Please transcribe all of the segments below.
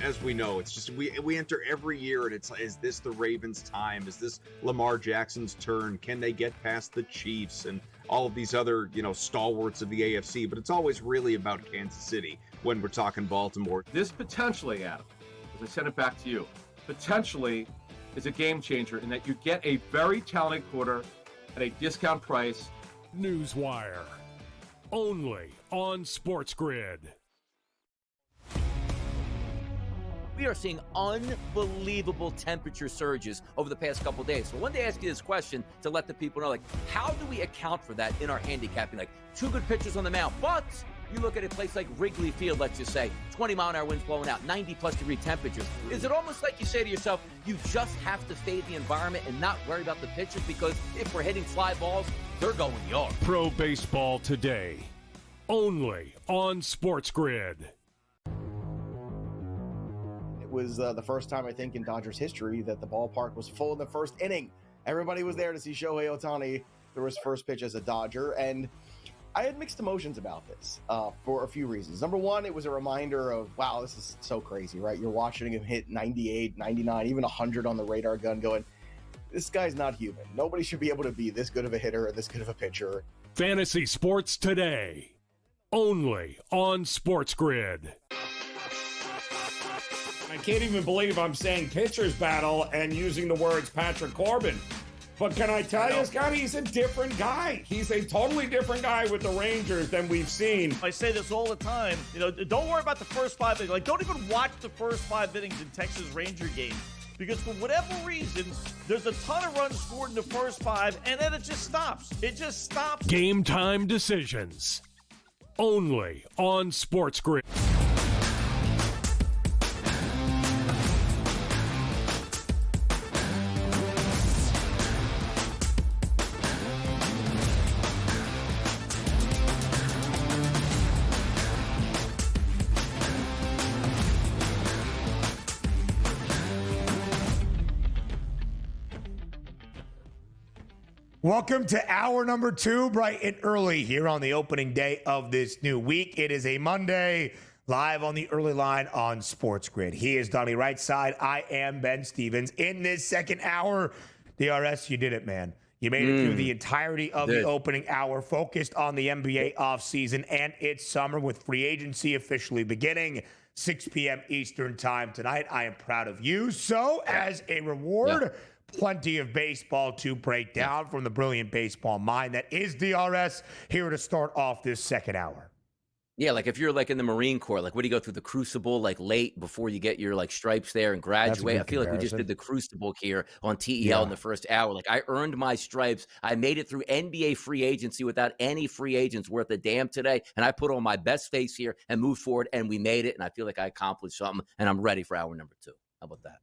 as we know, it's just we enter every year and it's like, is this the Ravens' time? Is this Lamar Jackson's turn? Can they get past the Chiefs and all of these other, stalwarts of the AFC? But it's always really about Kansas City when we're talking Baltimore. This potentially, Adam, as I send it back to you, potentially is a game changer in that you get a very talented quarter at a discount price. Newswire, only on SportsGrid. We are seeing unbelievable temperature surges over the past couple days. So I wanted to ask you this question to let the people know, how do we account for that in our handicapping? Two good pitchers on the mound, but you look at a place like Wrigley Field, let's just say, 20-mile-an-hour winds blowing out, 90-plus degree temperatures. Is it almost like you say to yourself, you just have to fade the environment and not worry about the pitchers? Because if we're hitting fly balls, they're going yard. Pro Baseball Today, only on SportsGrid. It was the first time, I think, in Dodgers history that the ballpark was full in the first inning. Everybody was there to see Shohei Ohtani throw his first pitch as a Dodger, and I had mixed emotions about this for a few reasons. Number one, it was a reminder of, wow, this is so crazy, right? You're watching him hit 98, 99, even 100 on the radar gun going, this guy's not human. Nobody should be able to be this good of a hitter and this good of a pitcher. Fantasy Sports Today, only on SportsGrid. I can't even believe I'm saying pitcher's battle and using the words Patrick Corbin. But can I tell you, Scott, he's a different guy. He's a totally different guy with the Rangers than we've seen. I say this all the time. Don't worry about the first 5 innings. Don't even watch the first 5 innings in Texas Ranger games. Because for whatever reason, there's a ton of runs scored in the first 5, and then it just stops. It just stops. Game time decisions, only on SportsGrid. Welcome to hour number 2, bright and early here on the opening day of this new week. It is a Monday, live on the early line on SportsGrid. He is Donnie Rightside. I am Ben Stevens. In this second hour, DRS, you did it, man. You made it through the entirety of the opening hour, focused on the NBA offseason and its summer with free agency officially beginning 6 p.m. Eastern time tonight. I am proud of you. So, as a reward, plenty of baseball to break down from the brilliant baseball mind that is DRS, here to start off this second hour. Yeah, if you're in the Marine Corps, what do you go through the crucible late before you get your stripes there and graduate? I feel like we just did the crucible here on TEL in the first hour. I earned my stripes. I made it through NBA free agency without any free agents worth a damn today. And I put on my best face here and moved forward, and we made it. And I feel like I accomplished something, and I'm ready for hour number 2. How about that?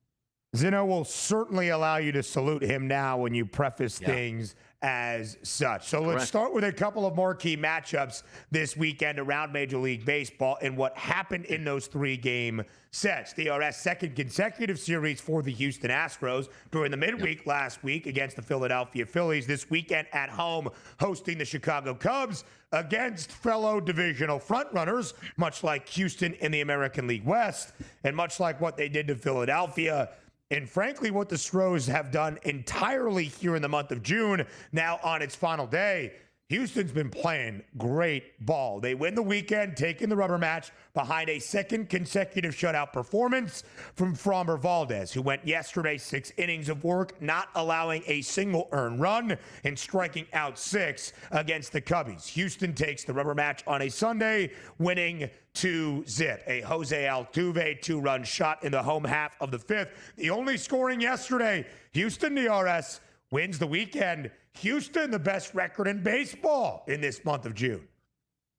Zeno will certainly allow you to salute him now when you preface things as such. So let's start with a couple of marquee matchups this weekend around Major League Baseball and what happened in those 3-game sets. DRS second consecutive series for the Houston Astros during the midweek last week against the Philadelphia Phillies. This weekend at home hosting the Chicago Cubs against fellow divisional frontrunners, much like Houston in the American League West, and much like what they did to Philadelphia. And frankly, what the Stros have done entirely here in the month of June, now on its final day, Houston's been playing great ball. They win the weekend, taking the rubber match behind a second consecutive shutout performance from Framber Valdez, who went yesterday 6 innings of work, not allowing a single earned run and striking out 6 against the Cubbies. Houston takes the rubber match on a Sunday, winning 2-0. A Jose Altuve 2-run shot in the home half of the 5th. The only scoring yesterday. Houston DRS wins the weekend. Houston, the best record in baseball in this month of June.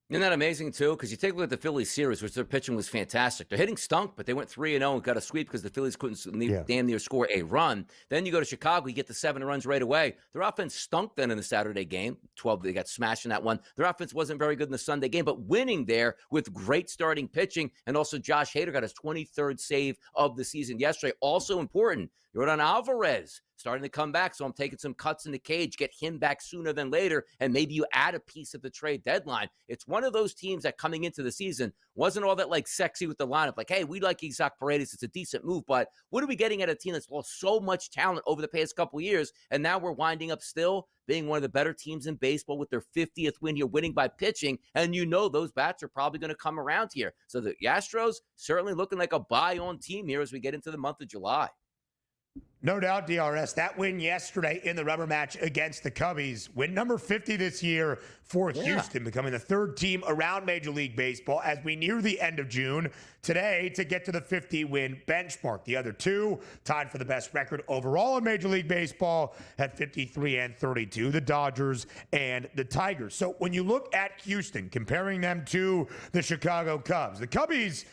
Isn't that amazing, too? Because you take a look at the Phillies series, which their pitching was fantastic. Their hitting stunk, but they went 3-0 and got a sweep because the Phillies couldn't damn near score a run. Then you go to Chicago, you get the 7 runs right away. Their offense stunk then in the Saturday game. 12, they got smashed in that one. Their offense wasn't very good in the Sunday game, but winning there with great starting pitching. And also Josh Hader got his 23rd save of the season yesterday. Also important, Yordan Alvarez starting to come back. So I'm taking some cuts in the cage, get him back sooner than later, and maybe you add a piece at the trade deadline. It's one of those teams that coming into the season wasn't all that like sexy with the lineup. Like, hey, we like Isaac Paredes. It's a decent move, but what are we getting at a team that's lost so much talent over the past couple of years? And now we're winding up still being one of the better teams in baseball with their 50th win here, winning by pitching. And you know those bats are probably going to come around here. So the Astros certainly looking like a buy-on team here as we get into the month of July. No doubt, DRS. That win yesterday in the rubber match against the Cubbies, win number 50 this year for Houston, becoming the third team around Major League Baseball as we near the end of June today to get to the 50-win benchmark. The other two tied for the best record overall in Major League Baseball at 53 and 32, the Dodgers and the Tigers. So when you look at Houston, comparing them to the Chicago Cubs, the Cubbies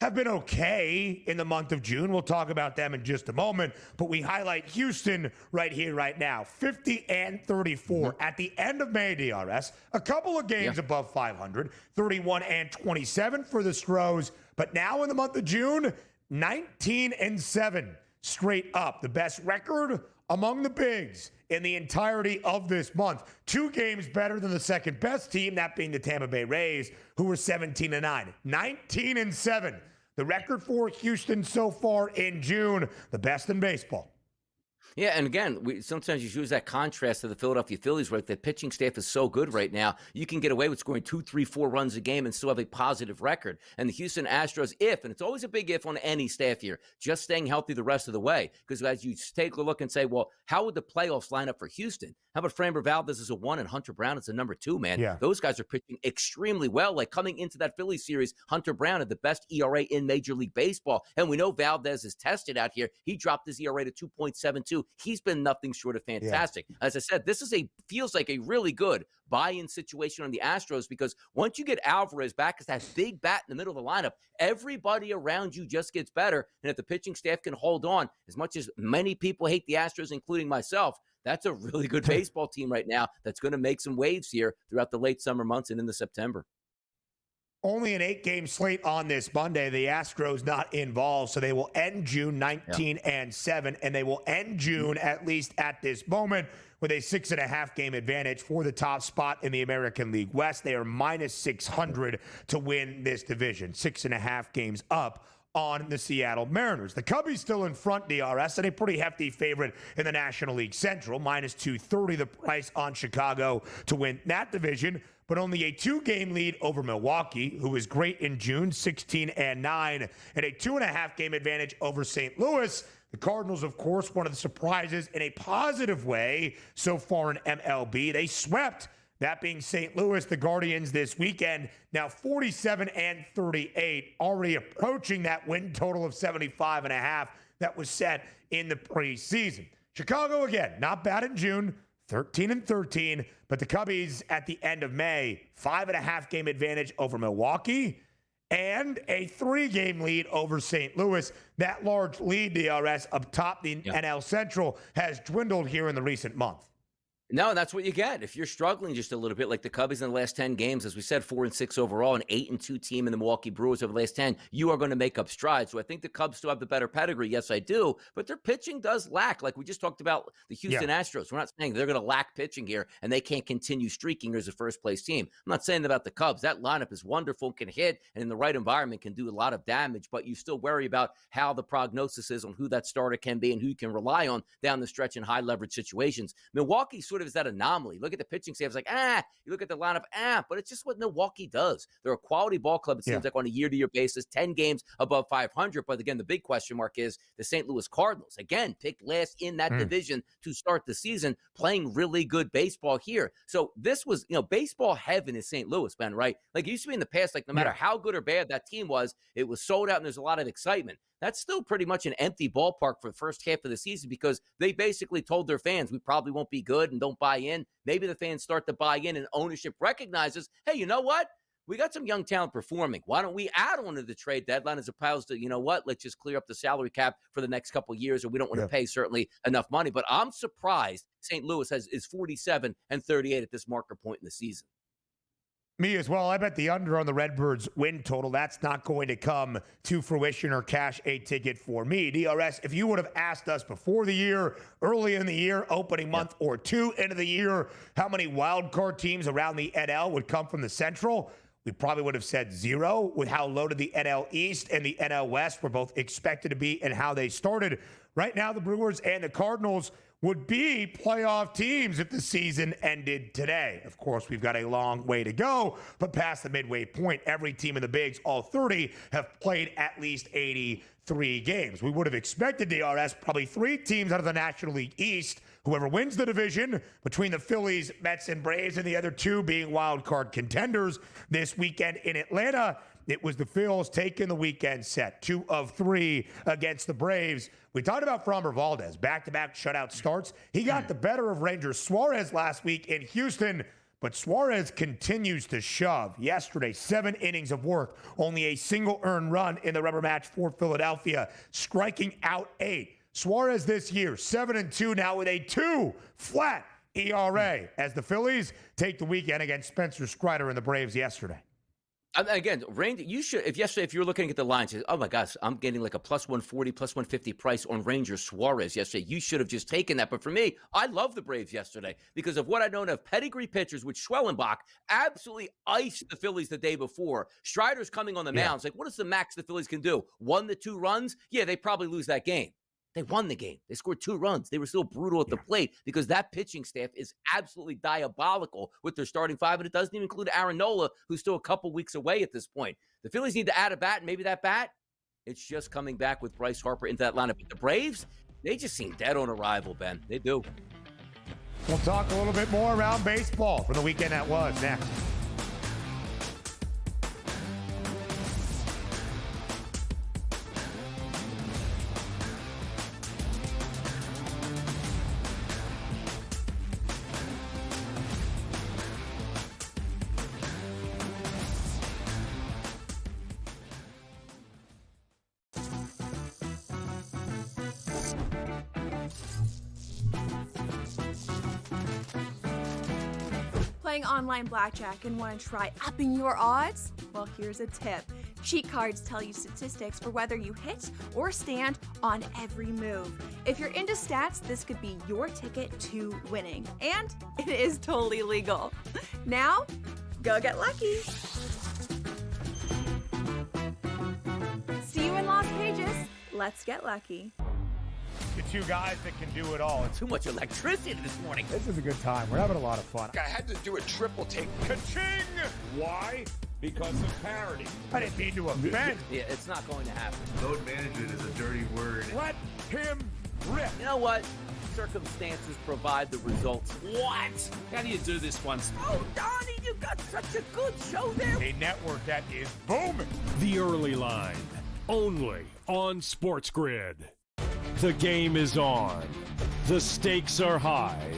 have been okay in the month of June. We'll talk about them in just a moment, but we highlight Houston right here, right now. 50 and 34 at the end of May, DRS. A couple of games above 500, 31 and 27 for the Stros, but now in the month of June, 19 and 7 straight up. The best record among the bigs in the entirety of this month. 2 games better than the second best team, that being the Tampa Bay Rays, who were 17 and 9. 19 and 7. The record for Houston so far in June, the best in baseball. Yeah, and again, sometimes you use that contrast to the Philadelphia Phillies, where the pitching staff is so good right now. You can get away with scoring 2, 3, 4 runs a game and still have a positive record. And the Houston Astros, and it's always a big if on any staff here, just staying healthy the rest of the way. Because as you take a look and say, well, how would the playoffs line up for Houston? How about Framber Valdez as a 1 and Hunter Brown as a number 2, man? Yeah. Those guys are pitching extremely well. Like coming into that Phillies series, Hunter Brown had the best ERA in Major League Baseball. And we know Valdez is tested out here. He dropped his ERA to 2.72. He's been nothing short of fantastic. Yeah. As I said, this is feels like a really good buy-in situation on the Astros, because once you get Alvarez back as that big bat in the middle of the lineup, everybody around you just gets better. And if the pitching staff can hold on, as much as many people hate the Astros, including myself, that's a really good baseball team right now that's going to make some waves here throughout the late summer months and into September. Only an 8-game slate on this Monday. The Astros not involved, so they will end June 19 and 7, and they will end June, at least at this moment, with a 6.5-game advantage for the top spot in the American League West. They are minus 600 to win this division, 6.5 games up on the Seattle Mariners. The Cubbies still in front, DRS, and a pretty hefty favorite in the National League Central, minus 230 the price on Chicago to win that division, but only a 2-game lead over Milwaukee, who was great in June, 16 and 9, and a 2.5-game advantage over St. Louis. The Cardinals, of course, one of the surprises in a positive way so far in MLB. They swept, that being St. Louis, the Guardians this weekend, now 47 and 38, already approaching that win total of 75.5 that was set in the preseason. Chicago, again, not bad in June, 13 and 13, but the Cubbies at the end of May, 5.5-game advantage over Milwaukee and a 3-game lead over St. Louis. That large lead, DRS, up top the NL Central has dwindled here in the recent month. No, and that's what you get. If you're struggling just a little bit, like the Cubbies in the last 10 games, as we said, 4 and 6 overall, an 8 and 2 team in the Milwaukee Brewers over the last 10, you are going to make up strides. So I think the Cubs still have the better pedigree. Yes, I do. But their pitching does lack. Like we just talked about the Houston Astros. We're not saying they're going to lack pitching here and they can't continue streaking as a first-place team. I'm not saying about the Cubs. That lineup is wonderful, can hit, and in the right environment can do a lot of damage. But you still worry about how the prognosis is on who that starter can be and who you can rely on down the stretch in high-leverage situations. Milwaukee sort of is that anomaly. Look at the pitching staff. It's like, you look at the lineup, but it's just what Milwaukee does. They're a quality ball club, it seems like, on a year-to-year basis, 10 games above 500. But again, the big question mark is the St. Louis Cardinals. Again, picked last in that division to start the season, playing really good baseball here. So this was, baseball heaven in St. Louis, Ben, right? Like it used to be in the past, like no matter how good or bad that team was, it was sold out and there's a lot of excitement. That's still pretty much an empty ballpark for the first half of the season because they basically told their fans, we probably won't be good and don't buy in. Maybe the fans start to buy in and ownership recognizes, hey, you know what? We got some young talent performing. Why don't we add on to the trade deadline as opposed to, let's just clear up the salary cap for the next couple of years, or we don't want to pay certainly enough money. But I'm surprised St. Louis is 47 and 38 at this marker point in the season. Me as well. I bet the under on the Redbirds win total. That's not going to come to fruition or cash a ticket for me. DRS, if you would have asked us before the year, early in the year, opening month or two into the year, how many wild card teams around the NL would come from the Central, we probably would have said 0 with how loaded the NL East and the NL West were both expected to be and how they started. Right now, the Brewers and the Cardinals would be playoff teams if the season ended today. Of course, we've got a long way to go, but past the midway point, every team in the bigs, all 30, have played at least 83 games. We would have expected, DRS, probably 3 teams out of the National League East, whoever wins the division, between the Phillies, Mets, and Braves, and the other 2 being wild card contenders this weekend in Atlanta. It was the Phils taking the weekend set, 2 of 3 against the Braves. We talked about Framber Valdez, back-to-back shutout starts. He got the better of Rangers Suarez last week in Houston, but Suarez continues to shove. Yesterday, 7 innings of work, only a single earned run in the rubber match for Philadelphia, striking out 8. Suarez this year, 7-2 now with a 2 flat ERA as the Phillies take the weekend against Spencer Strider and the Braves yesterday. Again, Randy, you should, if you're looking at the lines, oh my gosh, I'm getting like a plus 140, plus 150 price on Ranger Suarez yesterday. You should have just taken that. But for me, I love the Braves yesterday because of what I know of pedigree pitchers, which Schwellenbach absolutely iced the Phillies the day before. Strider's coming on the mound. It's like, what is the max the Phillies can do? 1 to 2 runs? Yeah, they probably lose that game. They won the game. They scored 2 runs. They were still brutal at the plate because that pitching staff is absolutely diabolical with their starting 5, and it doesn't even include Aaron Nola, who's still a couple weeks away at this point. The Phillies need to add a bat, and maybe that bat, it's just coming back with Bryce Harper into that lineup. But the Braves, they just seem dead on arrival, Ben. They do. We'll talk a little bit more around baseball for the weekend that was next. Playing online blackjack and want to try upping your odds? Well, here's a tip. Cheat cards tell you statistics for whether you hit or stand on every move. If you're into stats, this could be your ticket to winning. And it is totally legal. Now, go get lucky. See you in Las Vegas. Let's get lucky. The 2 guys that can do it all. Too much electricity this morning. This is a good time. We're having a lot of fun. I had to do a triple take. Ka-ching! Why? Because of parity. I didn't mean to offend. Yeah, it's not going to happen. Load management is a dirty word. Let him rip. You know what? Circumstances provide the results. What? How do you do this one? Oh, Donnie, you got such a good show there. A network that is booming. The Early Line, only on SportsGrid. The game is on. The stakes are high.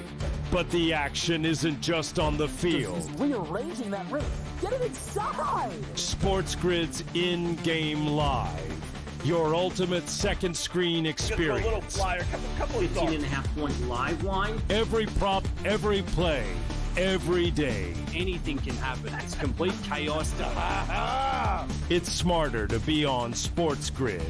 But the action isn't just on the field. He's rearranging that ring. Get it inside! SportsGrid's in-game live. Your ultimate second screen experience. A little flyer, couple of 15.5-point live line. Every prop, every play, every day. Anything can happen. It's complete chaos. It's smarter to be on SportsGrid.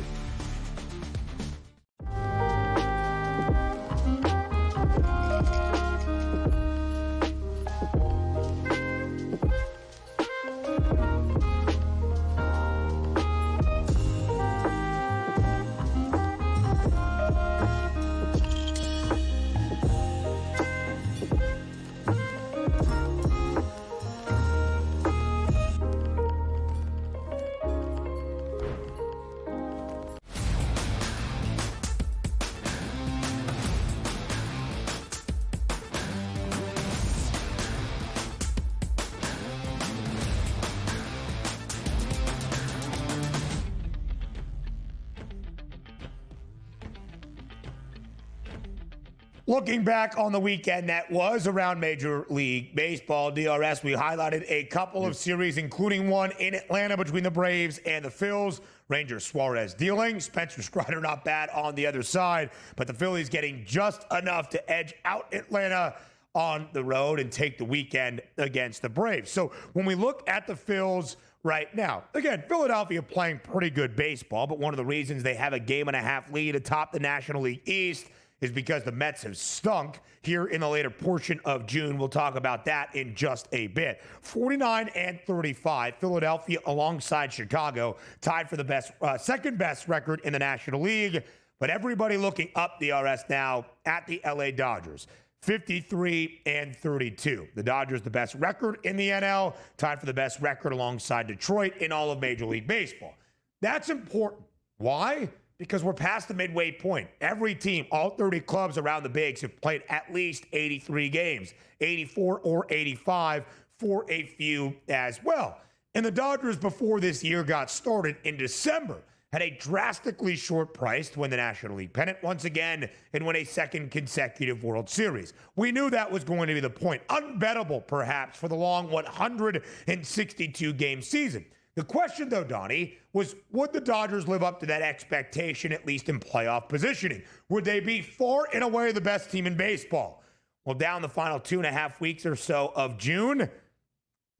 Looking back on the weekend that was around Major League Baseball, DRS, we highlighted a couple of series, including one in Atlanta between the Braves and the Phils. Ranger Suarez dealing, Spencer Strider not bad on the other side, but the Phillies getting just enough to edge out Atlanta on the road and take the weekend against the Braves. So when we look at the Phils right now, again, Philadelphia playing pretty good baseball, but one of the reasons they have a 1.5-game lead atop the National League East is because the Mets have stunk here in the later portion of June. We'll talk about that in just a bit. 49-35, Philadelphia alongside Chicago, tied for the best, second best record in the National League. But everybody looking up the DRS now at the LA Dodgers. 53-32. The Dodgers, the best record in the NL, tied for the best record alongside Detroit in all of Major League Baseball. That's important. Why? Because we're past the midway point. Every team, all 30 clubs around the bigs have played at least 83 games, 84 or 85 for a few as well. And the Dodgers, before this year got started in December, had a drastically short price to win the National League pennant once again and win a second consecutive World Series. We knew that was going to be the point. Unbettable, perhaps, for the long 162-game season. The question, though, Donnie, was would the Dodgers live up to that expectation, at least in playoff positioning? Would they be far and away the best team in baseball? Well, down the final 2.5 weeks or so of June,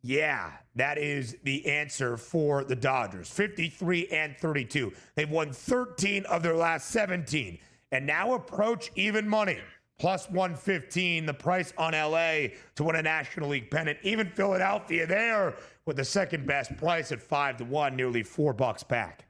yeah, that is the answer for the Dodgers. 53-32. They've won 13 of their last 17 and now approach even money. Plus 115, the price on LA to win a National League pennant. Even Philadelphia there with the second best price at 5-1, nearly $4 back.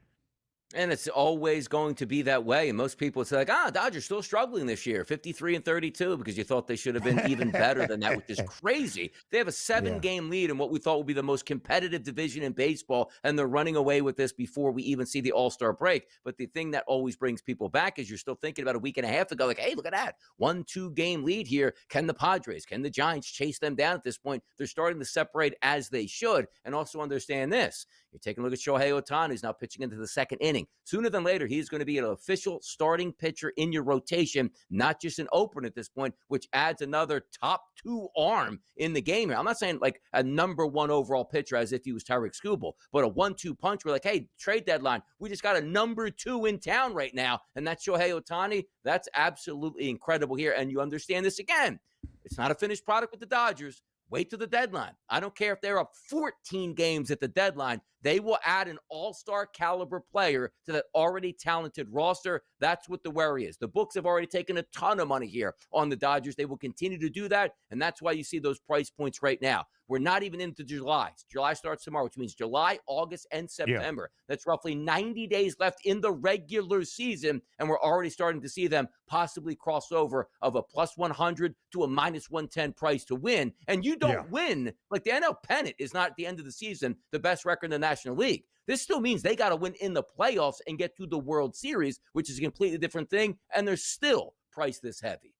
And it's always going to be that way. And most people would say, like, Dodgers still struggling this year, 53-32, because you thought they should have been even better than that, which is crazy. They have a 7-game lead in what we thought would be the most competitive division in baseball, and they're running away with this before we even see the All-Star break. But the thing that always brings people back is you're still thinking about a week and a half ago, like, hey, look at that. 1-2-game lead here. Can the Padres, can the Giants chase them down at this point? They're starting to separate as they should. And also understand this. You're taking a look at Shohei Ohtani, who's now pitching into the second inning. Sooner than later, he's going to be an official starting pitcher in your rotation, not just an opener at this point, which adds another top 2 arm in the game here. I'm not saying like a number 1 overall pitcher as if he was Tarek Skubal, but a 1-2 punch. We're like, hey, trade deadline. We just got a number 2 in town right now, and that's Shohei Ohtani. That's absolutely incredible here. And you understand this again. It's not a finished product with the Dodgers. Wait till the deadline. I don't care if they're up 14 games at the deadline. They will add an all-star caliber player to that already talented roster. That's what the worry is. The books have already taken a ton of money here on the Dodgers. They will continue to do that, and that's why you see those price points right now. We're not even into July. July starts tomorrow, which means July, August, and September. Yeah. That's roughly 90 days left in the regular season, and we're already starting to see them possibly cross over of a plus 100 to a minus 110 price to win. And you don't win. Like the NL pennant is not at the end of the season the best record in the National League. This still means they got to win in the playoffs and get to the World Series, which is a completely different thing, and they're still priced this heavy.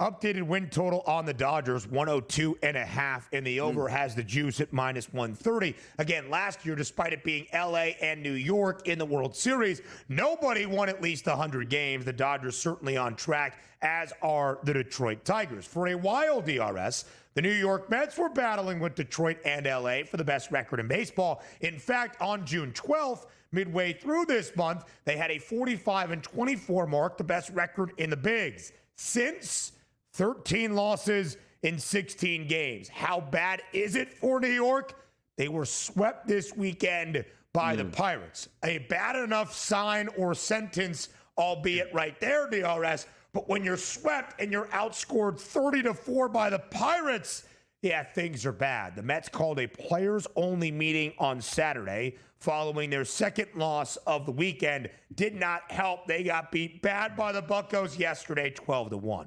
Updated win total on the Dodgers, 102.5, and the over has the juice at minus 130. Again, last year, despite it being LA and New York in the World Series, nobody won at least 100 games. The Dodgers certainly on track, as are the Detroit Tigers. For a while, DRS, the New York Mets were battling with Detroit and LA for the best record in baseball. In fact, on June 12th, midway through this month, they had a 45-24 mark, the best record in the bigs. Since 13 losses in 16 games. How bad is it for New York? They were swept this weekend by the Pirates. A bad enough sign or sentence, albeit right there, DRS. But when you're swept and you're outscored 30-4 by the Pirates, yeah, things are bad. The Mets called a players-only meeting on Saturday following their second loss of the weekend. Did not help. They got beat bad by the Buccos yesterday, 12-1.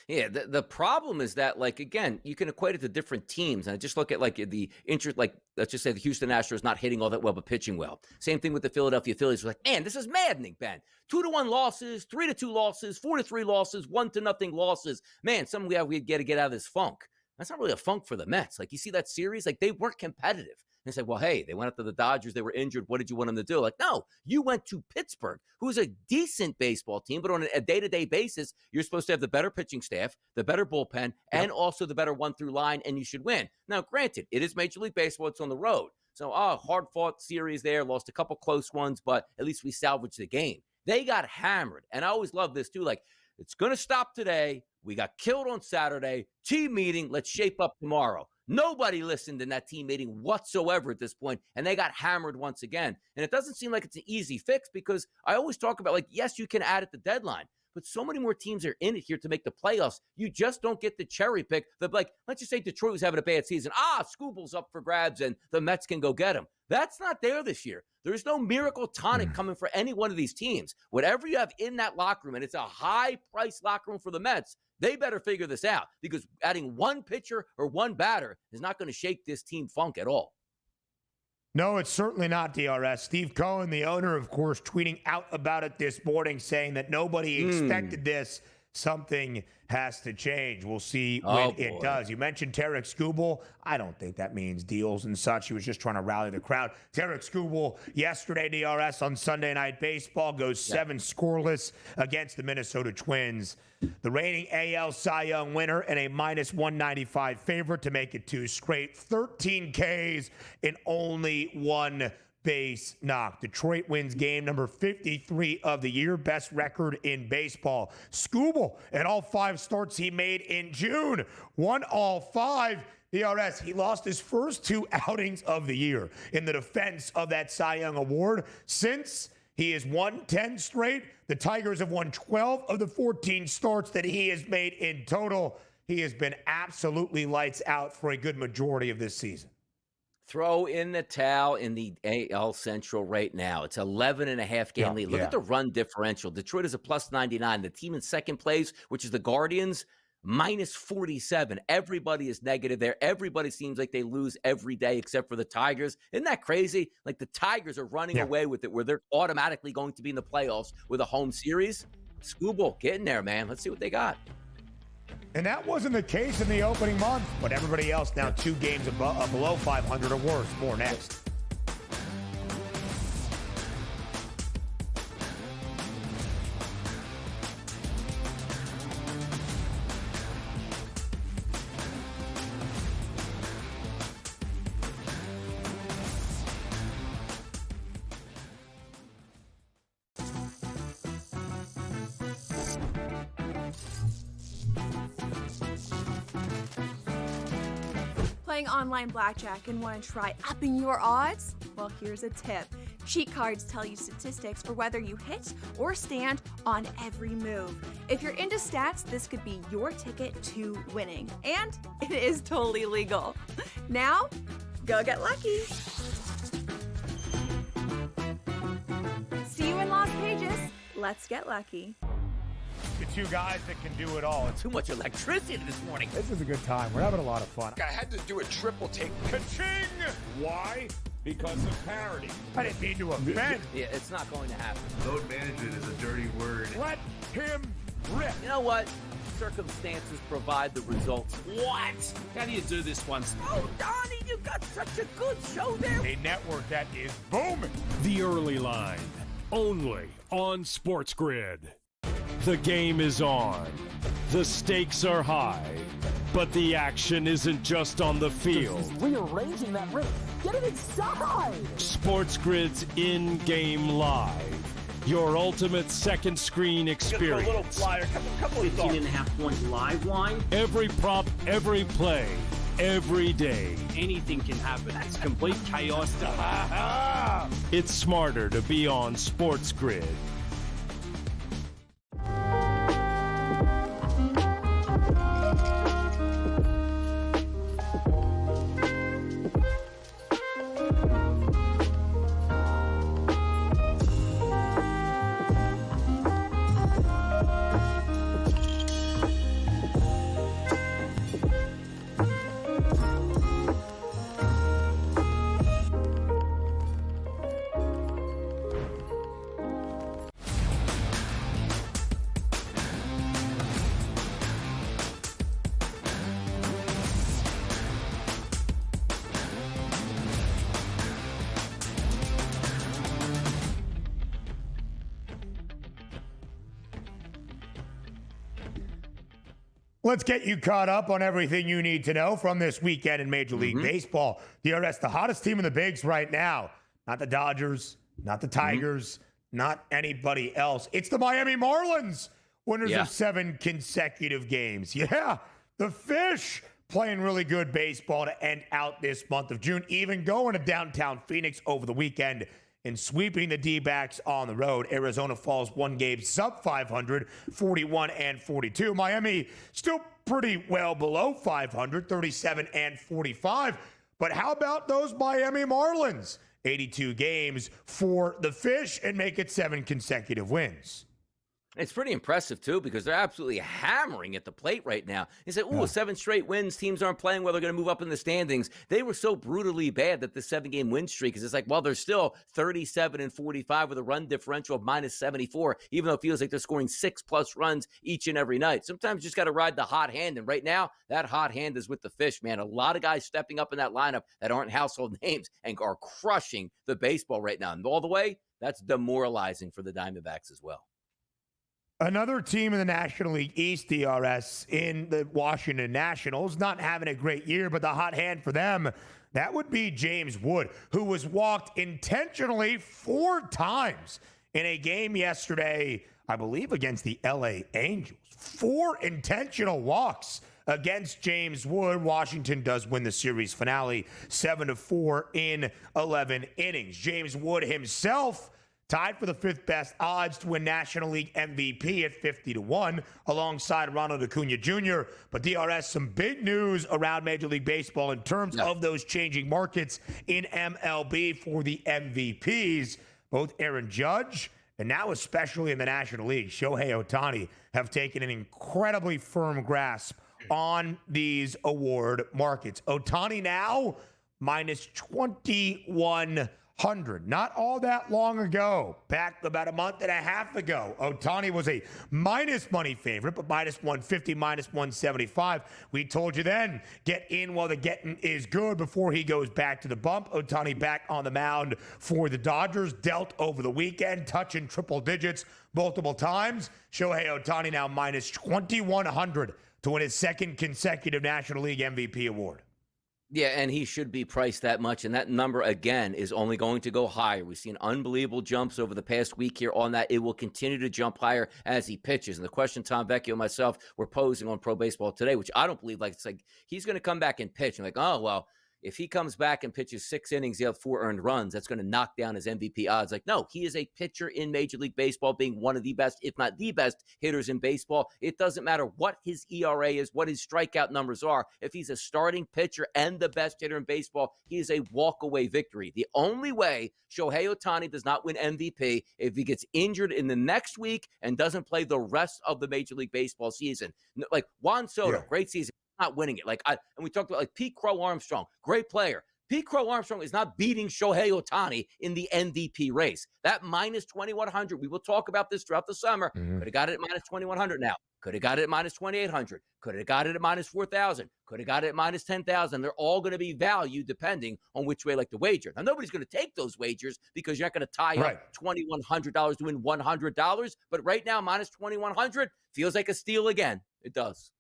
Yeah, the problem is that, like, again, you can equate it to different teams. And I just look at, like, the interest, like, let's just say the Houston Astros not hitting all that well, but pitching well. Same thing with the Philadelphia Phillies. We're like, man, this is maddening, Ben. 2-1 losses, 3-2 losses, 4-3 losses, 1-0 losses. Man, we got to get out of this funk. That's not really a funk for the Mets. Like, you see that series, like, they weren't competitive. And say, well, hey, they went up to the Dodgers. They were injured. What did you want them to do? Like, no, you went to Pittsburgh, who's a decent baseball team, but on a day-to-day basis, you're supposed to have the better pitching staff, the better bullpen, and also the better one-through line, and you should win. Now, granted, it is Major League Baseball. It's on the road. So, hard-fought series there, lost a couple close ones, but at least we salvaged the game. They got hammered. And I always love this, too. Like, it's going to stop today, we got killed on Saturday. Team meeting. Let's shape up tomorrow. Nobody listened in that team meeting whatsoever at this point, and they got hammered once again. And it doesn't seem like it's an easy fix because I always talk about, like, yes, you can add at the deadline, but so many more teams are in it here to make the playoffs. You just don't get the cherry pick. Like, let's just say Detroit was having a bad season. Scooble's up for grabs, and the Mets can go get him. That's not there this year. There's no miracle tonic coming for any one of these teams. Whatever you have in that locker room, and it's a high-priced locker room for the Mets, they better figure this out because adding one pitcher or one batter is not going to shake this team funk at all. No, it's certainly not, DRS. Steve Cohen, the owner, of course, tweeting out about it this morning, saying that nobody expected this. Something has to change. We'll see when it does. You mentioned Tarek Skubal. I don't think that means deals and such. He was just trying to rally the crowd. Tarek Skubal yesterday, DRS, on Sunday Night Baseball, goes 7 scoreless against the Minnesota Twins. The reigning AL Cy Young winner and a minus 195 favorite to make it 2 straight. 13 Ks in only 1 base knock. Detroit wins game number 53 of the year, best record in baseball. Skubal, in all 5 starts he made in June, won all 5. DRS, he lost his first 2 outings of the year in the defense of that Cy Young award. Since he has won 10 straight, the Tigers have won 12 of the 14 starts that he has made in total. He has been absolutely lights out for a good majority of this season. Throw in the towel in the AL Central right now. It's 11.5 game lead. Look at the run differential. Detroit is a plus 99. The team in second place, which is the Guardians, minus 47. Everybody is negative there. Everybody seems like they lose every day except for the Tigers. Isn't that crazy? Like the Tigers are running away with it where they're automatically going to be in the playoffs with a home series. Skubal, get in there, man. Let's see what they got. And that wasn't the case in the opening month, but everybody else now 2 games below 500 or worse. More next. Playing online blackjack and want to try upping your odds? Well, here's a tip. Cheat cards tell you statistics for whether you hit or stand on every move. If you're into stats, this could be your ticket to winning. And it is totally legal. Now, go get lucky. See you in Las Vegas. Let's get lucky. The 2 guys that can do it all. It's Too much electricity this morning. This is a good time. We're having a lot of fun. I had to do a triple take. Ka-ching! Why? Because of parity. I didn't mean to offend. Yeah, it's not going to happen. Load management is a dirty word. Let him rip. You know what? Circumstances provide the results. What? How do you do this one? Oh, Donnie, you got such a good show there. A network that is booming. The early line, only on SportsGrid. The game is on. The stakes are high, but the action isn't just on the field. He's rearranging that ring. Get it inside! SportsGrid's in-game live. Your ultimate second screen experience. A little flyer, couple of 15.5-point live line. Every prop, every play, every day. Anything can happen. It's complete chaos. It's smarter to be on SportsGrid. Let's get you caught up on everything you need to know from this weekend in Major League Baseball. DRS, the hottest team in the bigs right now. Not the Dodgers, not the Tigers, not anybody else. It's the Miami Marlins winners Yeah. of 7 consecutive games. Yeah, the Fish playing really good baseball to end out this month of June, even going to downtown Phoenix over the weekend and sweeping the D-backs on the road. Arizona falls 1 game sub 500, 41-42. Miami still pretty well below 500, 37-45. But how about those Miami Marlins? 82 games for the Fish and make it 7 consecutive wins. It's pretty impressive, too, because they're absolutely hammering at the plate right now. They said, 7 straight wins. Teams aren't playing well. They're going to move up in the standings. They were so brutally bad that the 7-game win streak is like, well, they're still 37-45 with a run differential of -74, even though it feels like they're scoring 6+ runs each and every night. Sometimes you just got to ride the hot hand. And right now, that hot hand is with the Fish, man. A lot of guys stepping up in that lineup that aren't household names and are crushing the baseball right now. And all the way, that's demoralizing for the Diamondbacks as well. Another team in the National League East, DRS, in the Washington Nationals, not having a great year, but the hot hand for them, that would be James Wood, who was walked intentionally 4 times in a game yesterday, I believe, against the LA Angels. 4 intentional walks against James Wood. Washington does win the series finale 7-4 in 11 innings. James Wood himself tied for the 5th best odds to win National League MVP at 50-1 alongside Ronald Acuna Jr. But DRS, some big news around Major League Baseball in terms of those changing markets in MLB for the MVPs. Both Aaron Judge and now especially in the National League, Shohei Ohtani have taken an incredibly firm grasp on these award markets. Ohtani now -2,100. Not all that long ago, back about a month and a half ago, Ohtani was a minus money favorite, but -150, -175. We told you then, get in while the getting is good before he goes back to the bump. Ohtani back on the mound for the Dodgers, dealt over the weekend, touching triple digits multiple times. Shohei Ohtani now -2,100 to win his 2nd consecutive National League MVP award. Yeah, and he should be priced that much, and that number, again, is only going to go higher. We've seen unbelievable jumps over the past week here on that. It will continue to jump higher as he pitches. And the question Tom Vecchio and myself were posing on Pro Baseball Today, which I don't believe, it's like he's going to come back and pitch. And like, oh, well, if he comes back and pitches 6 innings, he'll have 4 earned runs. That's going to knock down his MVP odds. Like, no, he is a pitcher in Major League Baseball, being one of the best, if not the best, hitters in baseball. It doesn't matter what his ERA is, what his strikeout numbers are. If he's a starting pitcher and the best hitter in baseball, he is a walk-away victory. The only way Shohei Ohtani does not win MVP if he gets injured in the next week and doesn't play the rest of the Major League Baseball season. Like Juan Soto, great season. Not winning it. And we talked about Pete Crow Armstrong, great player. Pete Crow Armstrong is not beating Shohei Ohtani in the MVP race. That -2,100, we will talk about this throughout the summer. Could have got it at -2,100 now. Could have got it at -2,800. Could have got it at -4,000. Could have got it at -10,000. They're all going to be valued depending on which way the wager. Now, nobody's going to take those wagers because you're not going to tie up $2,100 to win $100. But right now, -2,100 feels like a steal again. It does.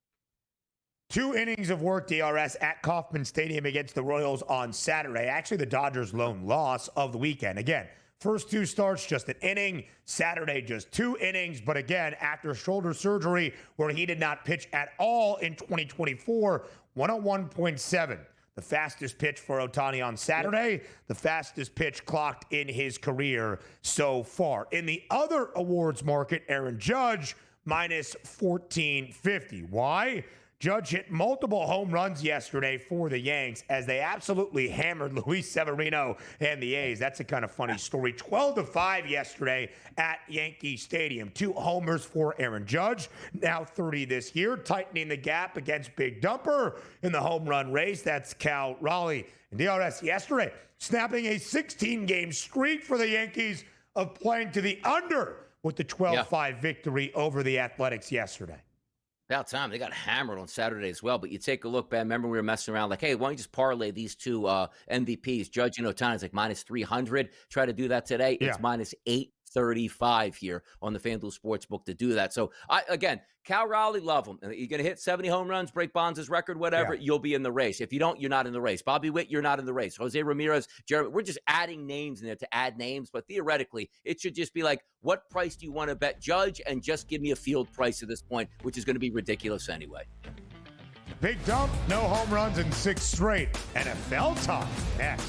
2 innings of work, DRS, at Kauffman Stadium against the Royals on Saturday. Actually, the Dodgers' lone loss of the weekend. Again, first 2 starts, just an inning. Saturday, just 2 innings. But again, after shoulder surgery, where he did not pitch at all in 2024, 101.7. The fastest pitch for Ohtani on Saturday, the fastest pitch clocked in his career so far. In the other awards market, Aaron Judge, -1450. Why? Judge hit multiple home runs yesterday for the Yanks as they absolutely hammered Luis Severino and the A's. That's a kind of funny story. 12-5 yesterday at Yankee Stadium. 2 homers for Aaron Judge, now 30 this year, tightening the gap against Big Dumper in the home run race. That's Cal Raleigh. And DRS yesterday, snapping a 16-game streak for the Yankees of playing to the under with the 12-5 victory over the Athletics yesterday. About time. They got hammered on Saturday as well. But you take a look, Ben. Remember we were messing around like, hey, why don't you just parlay these 2 MVPs? Judge and Ohtani is like -300. Try to do that today. It's 35 here on the FanDuel Sportsbook to do that. So, again, Cal Raleigh, love him. You're going to hit 70 home runs, break Bonds' record, whatever, you'll be in the race. If you don't, you're not in the race. Bobby Witt, you're not in the race. Jose Ramirez, Jeremy, we're just adding names in there to add names, but theoretically, it should just be like, what price do you want to bet Judge? And just give me a field price at this point, which is going to be ridiculous anyway. Big dump, no home runs in 6 straight. NFL time next.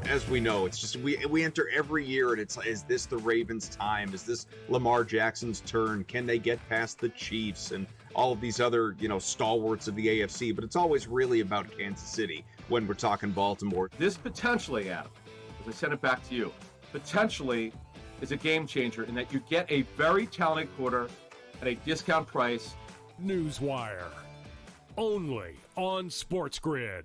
As we know, it's just we enter every year and it's, is this the Ravens' time? Is this Lamar Jackson's turn? Can they get past the Chiefs and all of these other, stalwarts of the AFC? But it's always really about Kansas City when we're talking Baltimore. This potentially, Adam, as I send it back to you, potentially is a game changer in that you get a very talented quarter at a discount price. Newswire. Only on SportsGrid.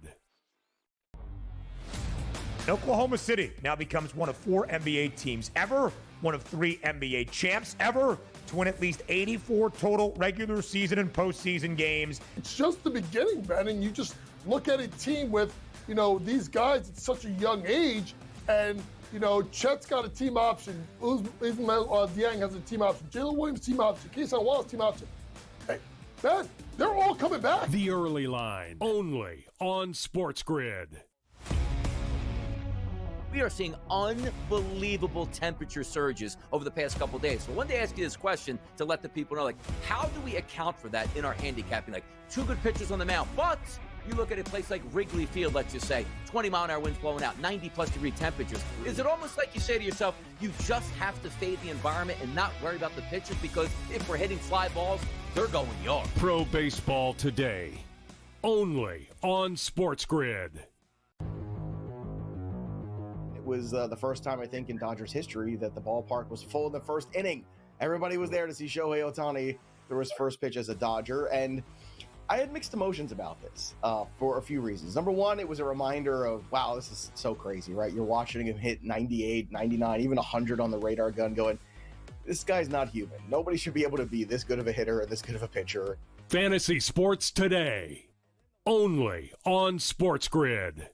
Oklahoma City now becomes one of 4 NBA teams ever, one of 3 NBA champs ever to win at least 84 total regular season and postseason games. It's just the beginning, Ben, and you just look at a team with, these guys at such a young age, and, Chet's got a team option, Ismail Dieng has a team option, Jalen Williams team option, Keyshawn Wallace team option. Hey, Ben, they're all coming back. The early line, only on SportsGrid. We are seeing unbelievable temperature surges over the past couple of days. So I wanted to ask you this question to let the people know, how do we account for that in our handicapping? 2 good pitchers on the mound, but you look at a place like Wrigley Field, let's just say, 20-mile-an-hour winds blowing out, 90-plus degree temperatures. Is it almost like you say to yourself, you just have to fade the environment and not worry about the pitchers, because if we're hitting fly balls, they're going yard? Pro Baseball Today, only on SportsGrid. It was the first time, I think, in Dodgers history that the ballpark was full in the first inning. Everybody was there to see Shohei Ohtani throw his first pitch as a Dodger, and I had mixed emotions about this for a few reasons. Number one, it was a reminder of, wow, this is so crazy, right? You're watching him hit 98, 99, even 100 on the radar gun going, this guy's not human. Nobody should be able to be this good of a hitter and this good of a pitcher. Fantasy Sports Today, only on SportsGrid.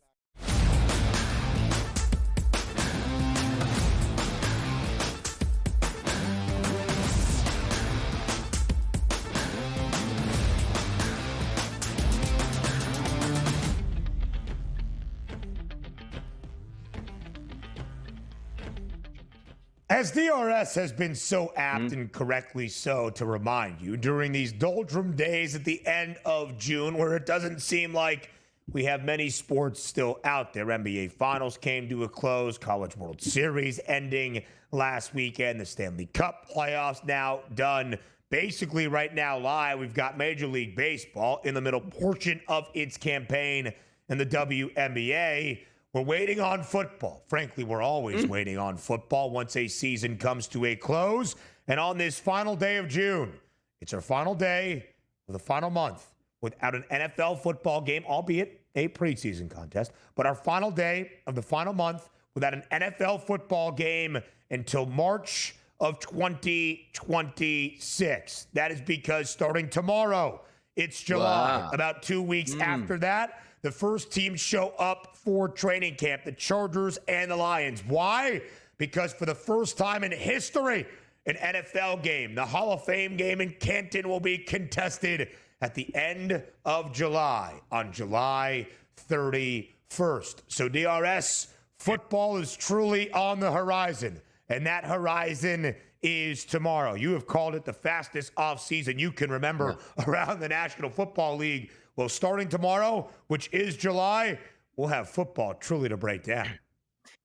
As DRS has been so apt and correctly so to remind you during these doldrum days at the end of June, where it doesn't seem like we have many sports still out there. NBA Finals came to a close, College World Series ending last weekend, the Stanley Cup playoffs now done. Basically right now live, we've got Major League Baseball in the middle portion of its campaign, and the WNBA. We're waiting on football. Frankly, we're always waiting on football once a season comes to a close. And on this final day of June, it's our final day of the final month without an NFL football game, albeit a preseason contest, but our final day of the final month without an NFL football game until March of 2026. That is because starting tomorrow, it's July. Wow. About 2 weeks after that, the first teams show up for training camp, the Chargers and the Lions. Why? Because for the first time in history, an NFL game, the Hall of Fame game in Canton, will be contested at the end of July, on July 31st. So DRS, football is truly on the horizon, and that horizon is tomorrow. You have called it the fastest offseason you can remember around the National Football League. Well, starting tomorrow, which is July, we'll have football truly to break down.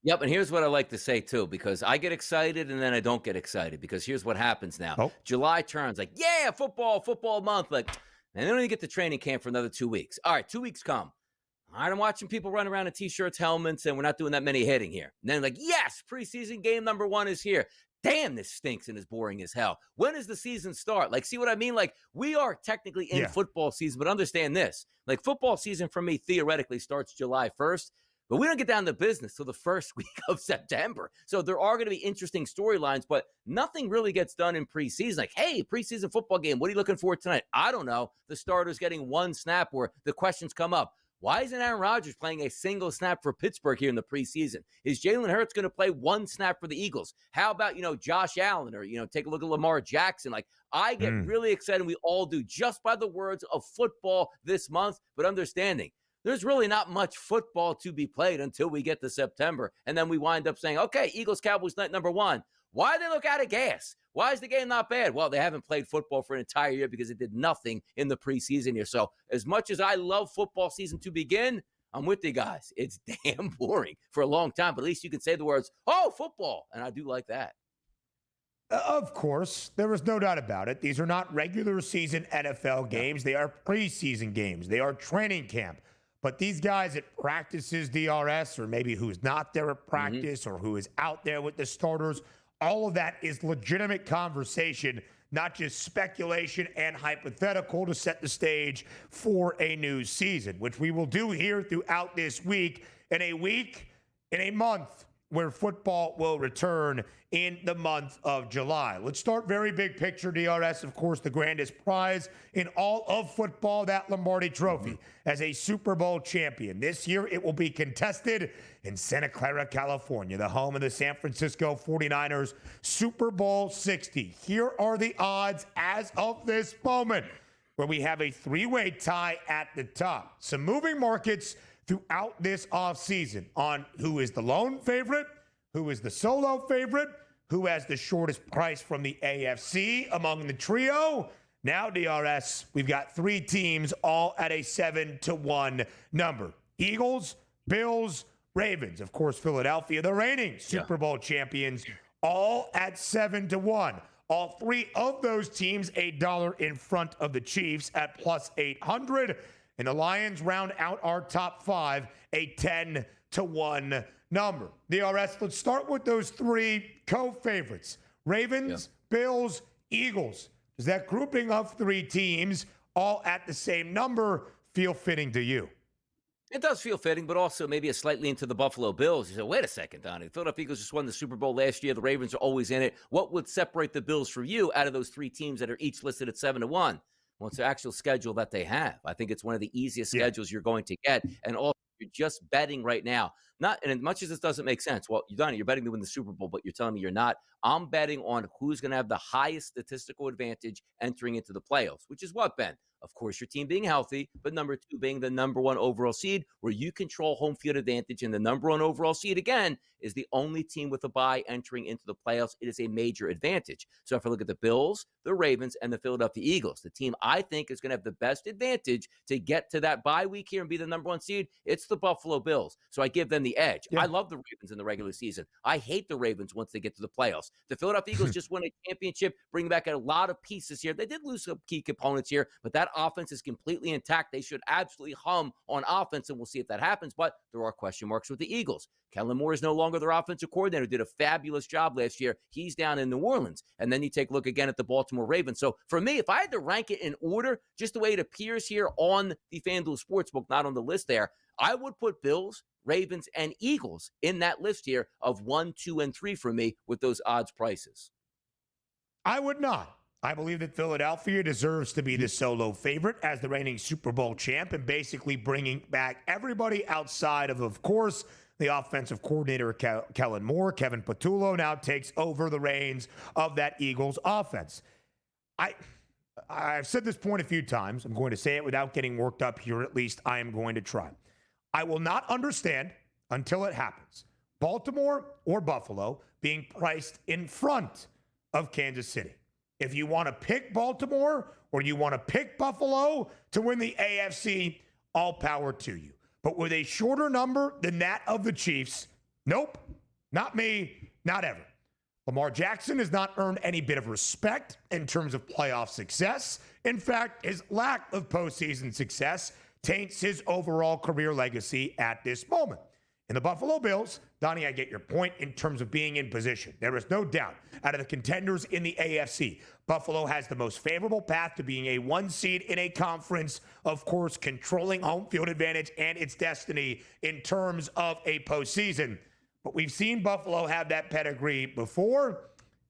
Yep, and here's what I like to say, too, because I get excited and then I don't get excited, because here's what happens now. July turns yeah, football month. And they don't even get to training camp for another 2 weeks. All right, 2 weeks come. All right, I'm watching people run around in T-shirts, helmets, and we're not doing that many hitting here. And then yes, preseason game number 1 is here. damn, this stinks and is boring as hell. When does the season start? Like, see what I mean? Like, we are technically in football season, but understand this. Like, football season for me theoretically starts July 1st, but we don't get down to business till the first week of September. So there are going to be interesting storylines, but nothing really gets done in preseason. Like, hey, preseason football game, what are you looking for tonight? I don't know. The starter's getting one snap where the questions come up. Why isn't Aaron Rodgers playing a single snap for Pittsburgh here in the preseason? Is Jalen Hurts going to play one snap for the Eagles? How about, Josh Allen or, take a look at Lamar Jackson? Like, I get really excited. We all do just by the words of football this month, but understanding there's really not much football to be played until we get to September. And then we wind up saying, okay, Eagles-Cowboys night number 1. Why do they look out of gas? Why is the game not bad? Well, they haven't played football for an entire year because it did nothing in the preseason here. So as much as I love football season to begin, I'm with you guys. It's damn boring for a long time, but at least you can say the words, oh, football. And I do like that. Of course, there is no doubt about it. These are not regular season NFL games. They are preseason games. They are training camp. But these guys at practices, DRS, or maybe who's not there at practice or who is out there with the starters, all of that is legitimate conversation, not just speculation and hypothetical to set the stage for a new season, which we will do here throughout this week, in a month where football will return in the month of July. Let's start very big picture. DRS, of course, the grandest prize in all of football, that Lombardi Trophy, as a Super Bowl champion. This year, it will be contested in Santa Clara, California, the home of the San Francisco 49ers, Super Bowl 60. Here are the odds as of this moment, where we have a three-way tie at the top. Some moving markets throughout this offseason on who is the lone favorite, who is the solo favorite, who has the shortest price from the AFC among the trio. Now, DRS, we've got 3 teams all at a 7-1 number. Eagles, Bills, Ravens. Of course, Philadelphia, the reigning Super Bowl champions, all at 7-1. All 3 of those teams $1 in front of the Chiefs at plus 800. And the Lions round out our top 5, a 10-1 number. DRS, let's start with those 3 co-favorites. Ravens, Bills, Eagles. Does that grouping of 3 teams all at the same number feel fitting to you? It does feel fitting, but also maybe a slightly into the Buffalo Bills. You say, wait a second, Donnie. The Philadelphia Eagles just won the Super Bowl last year. The Ravens are always in it. What would separate the Bills from you out of those 3 teams that are each listed at 7-1? Well, it's the actual schedule that they have. I think it's one of the easiest schedules you're going to get. And also, you're just betting right now. And as much as this doesn't make sense, well, Donnie, you're betting to win the Super Bowl, but you're telling me you're not. I'm betting on who's going to have the highest statistical advantage entering into the playoffs, which is what, Ben? Of course, your team being healthy, but number 2 being the number 1 overall seed, where you control home field advantage, and the number 1 overall seed, again, is the only team with a bye entering into the playoffs. It is a major advantage. So if I look at the Bills, the Ravens, and the Philadelphia Eagles, the team I think is going to have the best advantage to get to that bye week here and be the number 1 seed, it's the Buffalo Bills. So I give them the edge. I love the Ravens in the regular season. I hate the Ravens once they get to the playoffs. The Philadelphia Eagles just won a championship, bring back a lot of pieces here. They did lose some key components here, but that offense is completely intact. They should absolutely hum on offense, and we'll see if that happens. But there are question marks with the Eagles. Kellen Moore is no longer their offensive coordinator, did a fabulous job last year. He's down in New Orleans. And then you take a look again at the Baltimore Ravens. So for me, if I had to rank it in order, just the way it appears here on the FanDuel Sportsbook, not on the list there, I would put Bills, Ravens, and Eagles in that list here of 1, 2, and 3 for me with those odds prices. I would not. I believe that Philadelphia deserves to be the solo favorite as the reigning Super Bowl champ and basically bringing back everybody outside of course, the offensive coordinator, Kellen Moore. Kevin Patullo now takes over the reins of that Eagles offense. I've said this point a few times. I'm going to say it without getting worked up here. At least I am going to try. I will not understand until it happens. Baltimore or Buffalo being priced in front of Kansas City. If you want to pick Baltimore or you want to pick Buffalo to win the AFC, all power to you. But with a shorter number than that of the Chiefs, nope, not me, not ever. Lamar Jackson has not earned any bit of respect in terms of playoff success. In fact, his lack of postseason success taints his overall career legacy at this moment. In the Buffalo Bills, Donnie, I get your point in terms of being in position. There is no doubt. Out of the contenders in the AFC, Buffalo has the most favorable path to being a 1 seed in a conference, of course, controlling home field advantage and its destiny in terms of a postseason. But we've seen Buffalo have that pedigree before.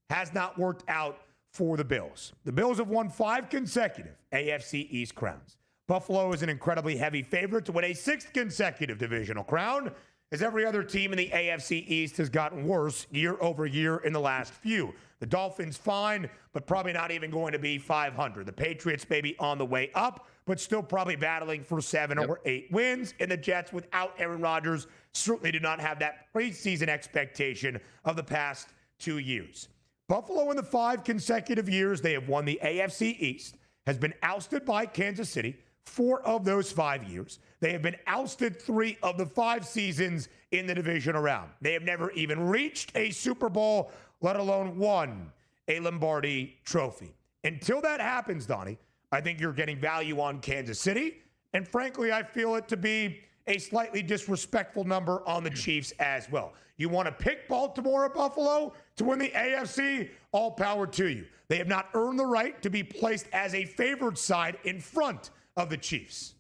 Has not worked out for the Bills. The Bills have won 5 consecutive AFC East crowns. Buffalo is an incredibly heavy favorite to win a 6th consecutive divisional crown, as every other team in the AFC East has gotten worse year over year in the last few. The Dolphins fine, but probably not even going to be 500. The Patriots may be on the way up, but still probably battling for 7 or 8 wins. And the Jets, without Aaron Rodgers, certainly do not have that preseason expectation of the past 2 years. Buffalo, in the 5 consecutive years they have won the AFC East, has been ousted by Kansas City 4 of those 5 years. They have been ousted 3 of the 5 seasons in the divisional round. They have never even reached a Super Bowl, let alone won a Lombardi trophy. Until that happens, Donnie, I think you're getting value on Kansas City. And frankly, I feel it to be a slightly disrespectful number on the Chiefs as well. You want to pick Baltimore or Buffalo to win the AFC? All power to you. They have not earned the right to be placed as a favored side in front of the Chiefs.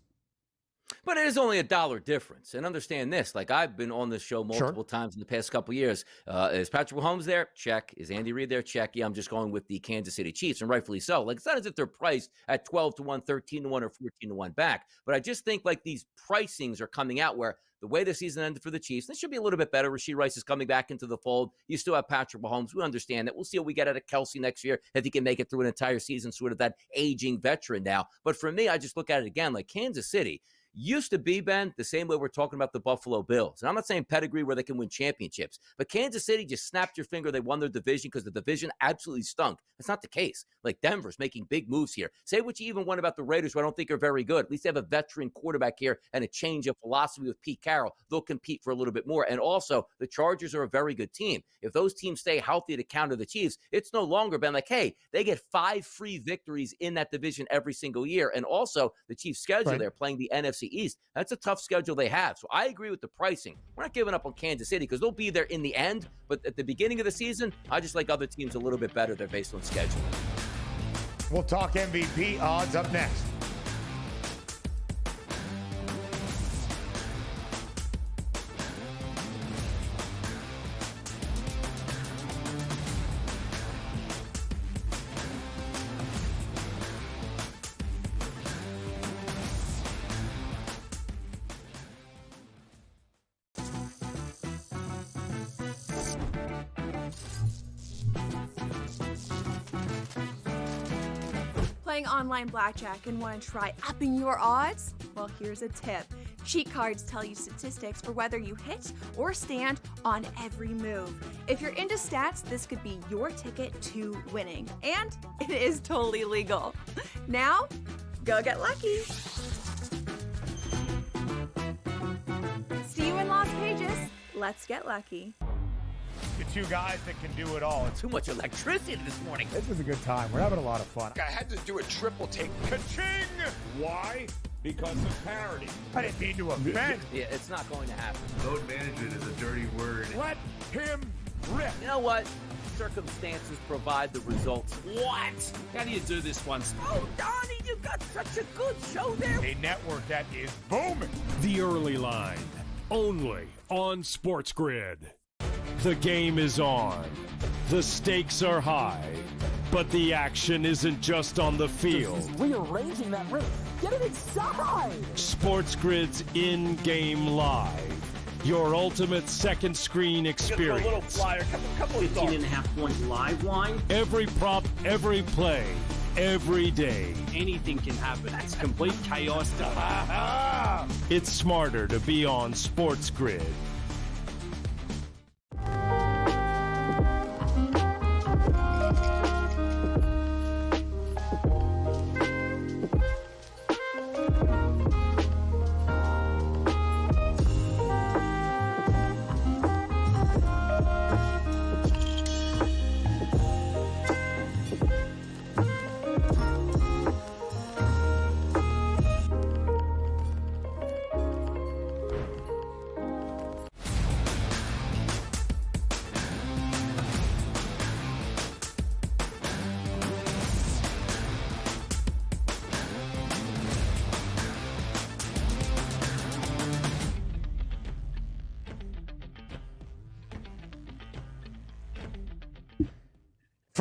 But it is only $1 difference. And understand this, like I've been on this show multiple times in the past couple of years. Is Patrick Mahomes there? Check. Is Andy Reid there? Check. Yeah, I'm just going with the Kansas City Chiefs, and rightfully so. Like, it's not as if they're priced at 12-1, 13-1, or 14-1 back. But I just think like these pricings are coming out where the way the season ended for the Chiefs, this should be a little bit better. Rashee Rice is coming back into the fold. You still have Patrick Mahomes. We understand that. We'll see what we get out of Kelsey next year, if he can make it through an entire season, sort of that aging veteran now. But for me, I just look at it again, like Kansas City used to be, Ben, the same way we're talking about the Buffalo Bills. And I'm not saying pedigree where they can win championships, but Kansas City just snapped your finger. They won their division because the division absolutely stunk. That's not the case. Like Denver's making big moves here. Say what you even want about the Raiders, who I don't think are very good. At least they have a veteran quarterback here and a change of philosophy with Pete Carroll. They'll compete for a little bit more. And also, the Chargers are a very good team. If those teams stay healthy to counter the Chiefs, it's no longer been like, hey, they get 5 free victories in that division every single year. And also, the Chiefs' schedule, they're playing the NFC East. That's a tough schedule they have. So I agree with the pricing. We're not giving up on Kansas City because they'll be there in the end. But at the beginning of the season, I just like other teams a little bit better. They're based on schedule. We'll talk MVP odds up next. Playing online blackjack and want to try upping your odds? Well, here's a tip. Cheat cards tell you statistics for whether you hit or stand on every move. If you're into stats, this could be your ticket to winning. And it is totally legal. Now, go get lucky. See you in Las Vegas. Let's get lucky. The 2 guys that can do it all. Too much electricity this morning. This was a good time. We're having a lot of fun. I had to do a triple take. Ka-ching! Why? Because of parity. I didn't mean to offend. Yeah, it's not going to happen. Load management is a dirty word. Let him rip. You know what? Circumstances provide the results. What? How do you do this one? Oh, Donnie, you got such a good show there. A network that is booming. The Early Line, only on SportsGrid. The game is on. The stakes are high. But the action isn't just on the field. Rearranging that roof. Get it inside! SportsGrid's in-game live. Your ultimate second screen experience. A little flyer, couple of 15.5-point live line. Every prop, every play, every day. Anything can happen. That's complete chaos. It's smarter to be on SportsGrid.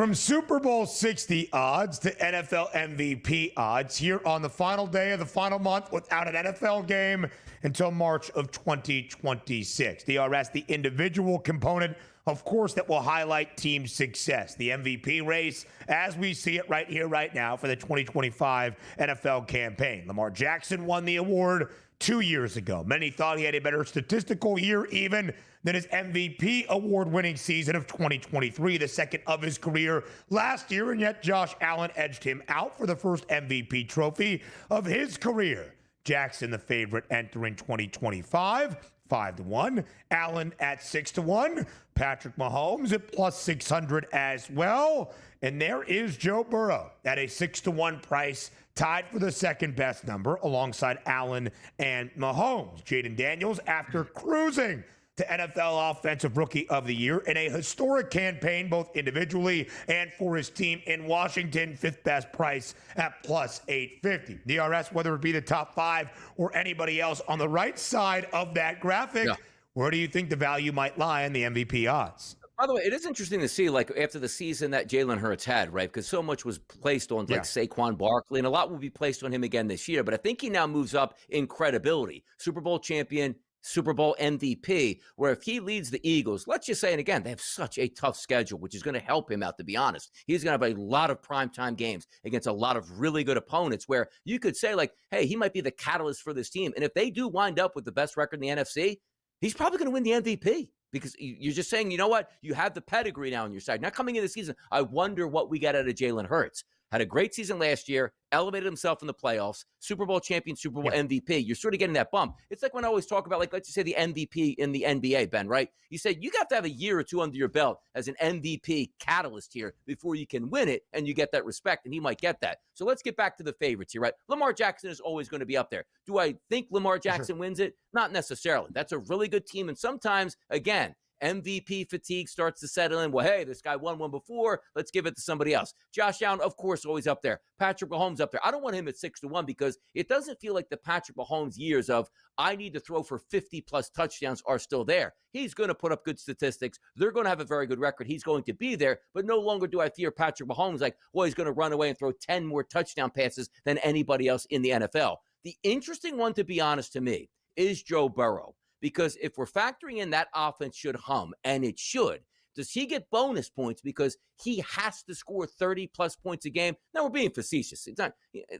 From Super Bowl 60 odds to NFL MVP odds here on the final day of the final month without an NFL game until March of 2026. DRS, the individual component, of course, that will highlight team success. The MVP race, as we see it right here, right now, for the 2025 NFL campaign. Lamar Jackson won the award 2 years ago. Many thought he had a better statistical year even than his MVP award-winning season of 2023, the second of his career last year, and yet Josh Allen edged him out for the first MVP trophy of his career. Jackson, the favorite, entering 2025, 5-1. Allen at 6-1. Patrick Mahomes at plus 600 as well. And there is Joe Burrow at a 6-1 price, tied for the second best number alongside Allen and Mahomes. Jaden Daniels, after cruising to NFL Offensive Rookie of the Year in a historic campaign, both individually and for his team in Washington, fifth best price at plus 850. DRS, whether it be the top five or anybody else on the right side of that graphic, where do you think the value might lie in the MVP odds? By the way, it is interesting to see, like, after the season that Jalen Hurts had, right? Because so much was placed on, like, Saquon Barkley, and a lot will be placed on him again this year. But I think he now moves up in credibility. Super Bowl champion, Super Bowl MVP, where if he leads the Eagles, let's just say, and again, they have such a tough schedule, which is going to help him out, to be honest. He's going to have a lot of primetime games against a lot of really good opponents where you could say, like, hey, he might be the catalyst for this team. And if they do wind up with the best record in the NFC, he's probably going to win the MVP. Because you're just saying, you know what? You have the pedigree now on your side. Now coming into the season, I wonder what we got out of Jalen Hurts. Had a great season last year, elevated himself in the playoffs, Super Bowl champion, Super Bowl MVP. You're sort of getting that bump. It's like when I always talk about, like, let's just say the MVP in the NBA, Ben, right? You say you got to have a year or two under your belt as an MVP catalyst here before you can win it, and you get that respect, and he might get that. So let's get back to the favorites here, right? Lamar Jackson is always going to be up there. Do I think Lamar Jackson wins it? Not necessarily. That's a really good team, and sometimes, again, MVP fatigue starts to settle in. Well, hey, this guy won one before. Let's give it to somebody else. Josh Allen, of course, always up there. Patrick Mahomes up there. I don't want him at 6-1 because it doesn't feel like the Patrick Mahomes years of I need to throw for 50-plus touchdowns are still there. He's going to put up good statistics. They're going to have a very good record. He's going to be there. But no longer do I fear Patrick Mahomes like, well, he's going to run away and throw 10 more touchdown passes than anybody else in the NFL. The interesting one, to be honest to me, is Joe Burrow. Because if we're factoring in that offense should hum, and it should, does he get bonus points because he has to score 30-plus points a game? Now, we're being facetious. It's not,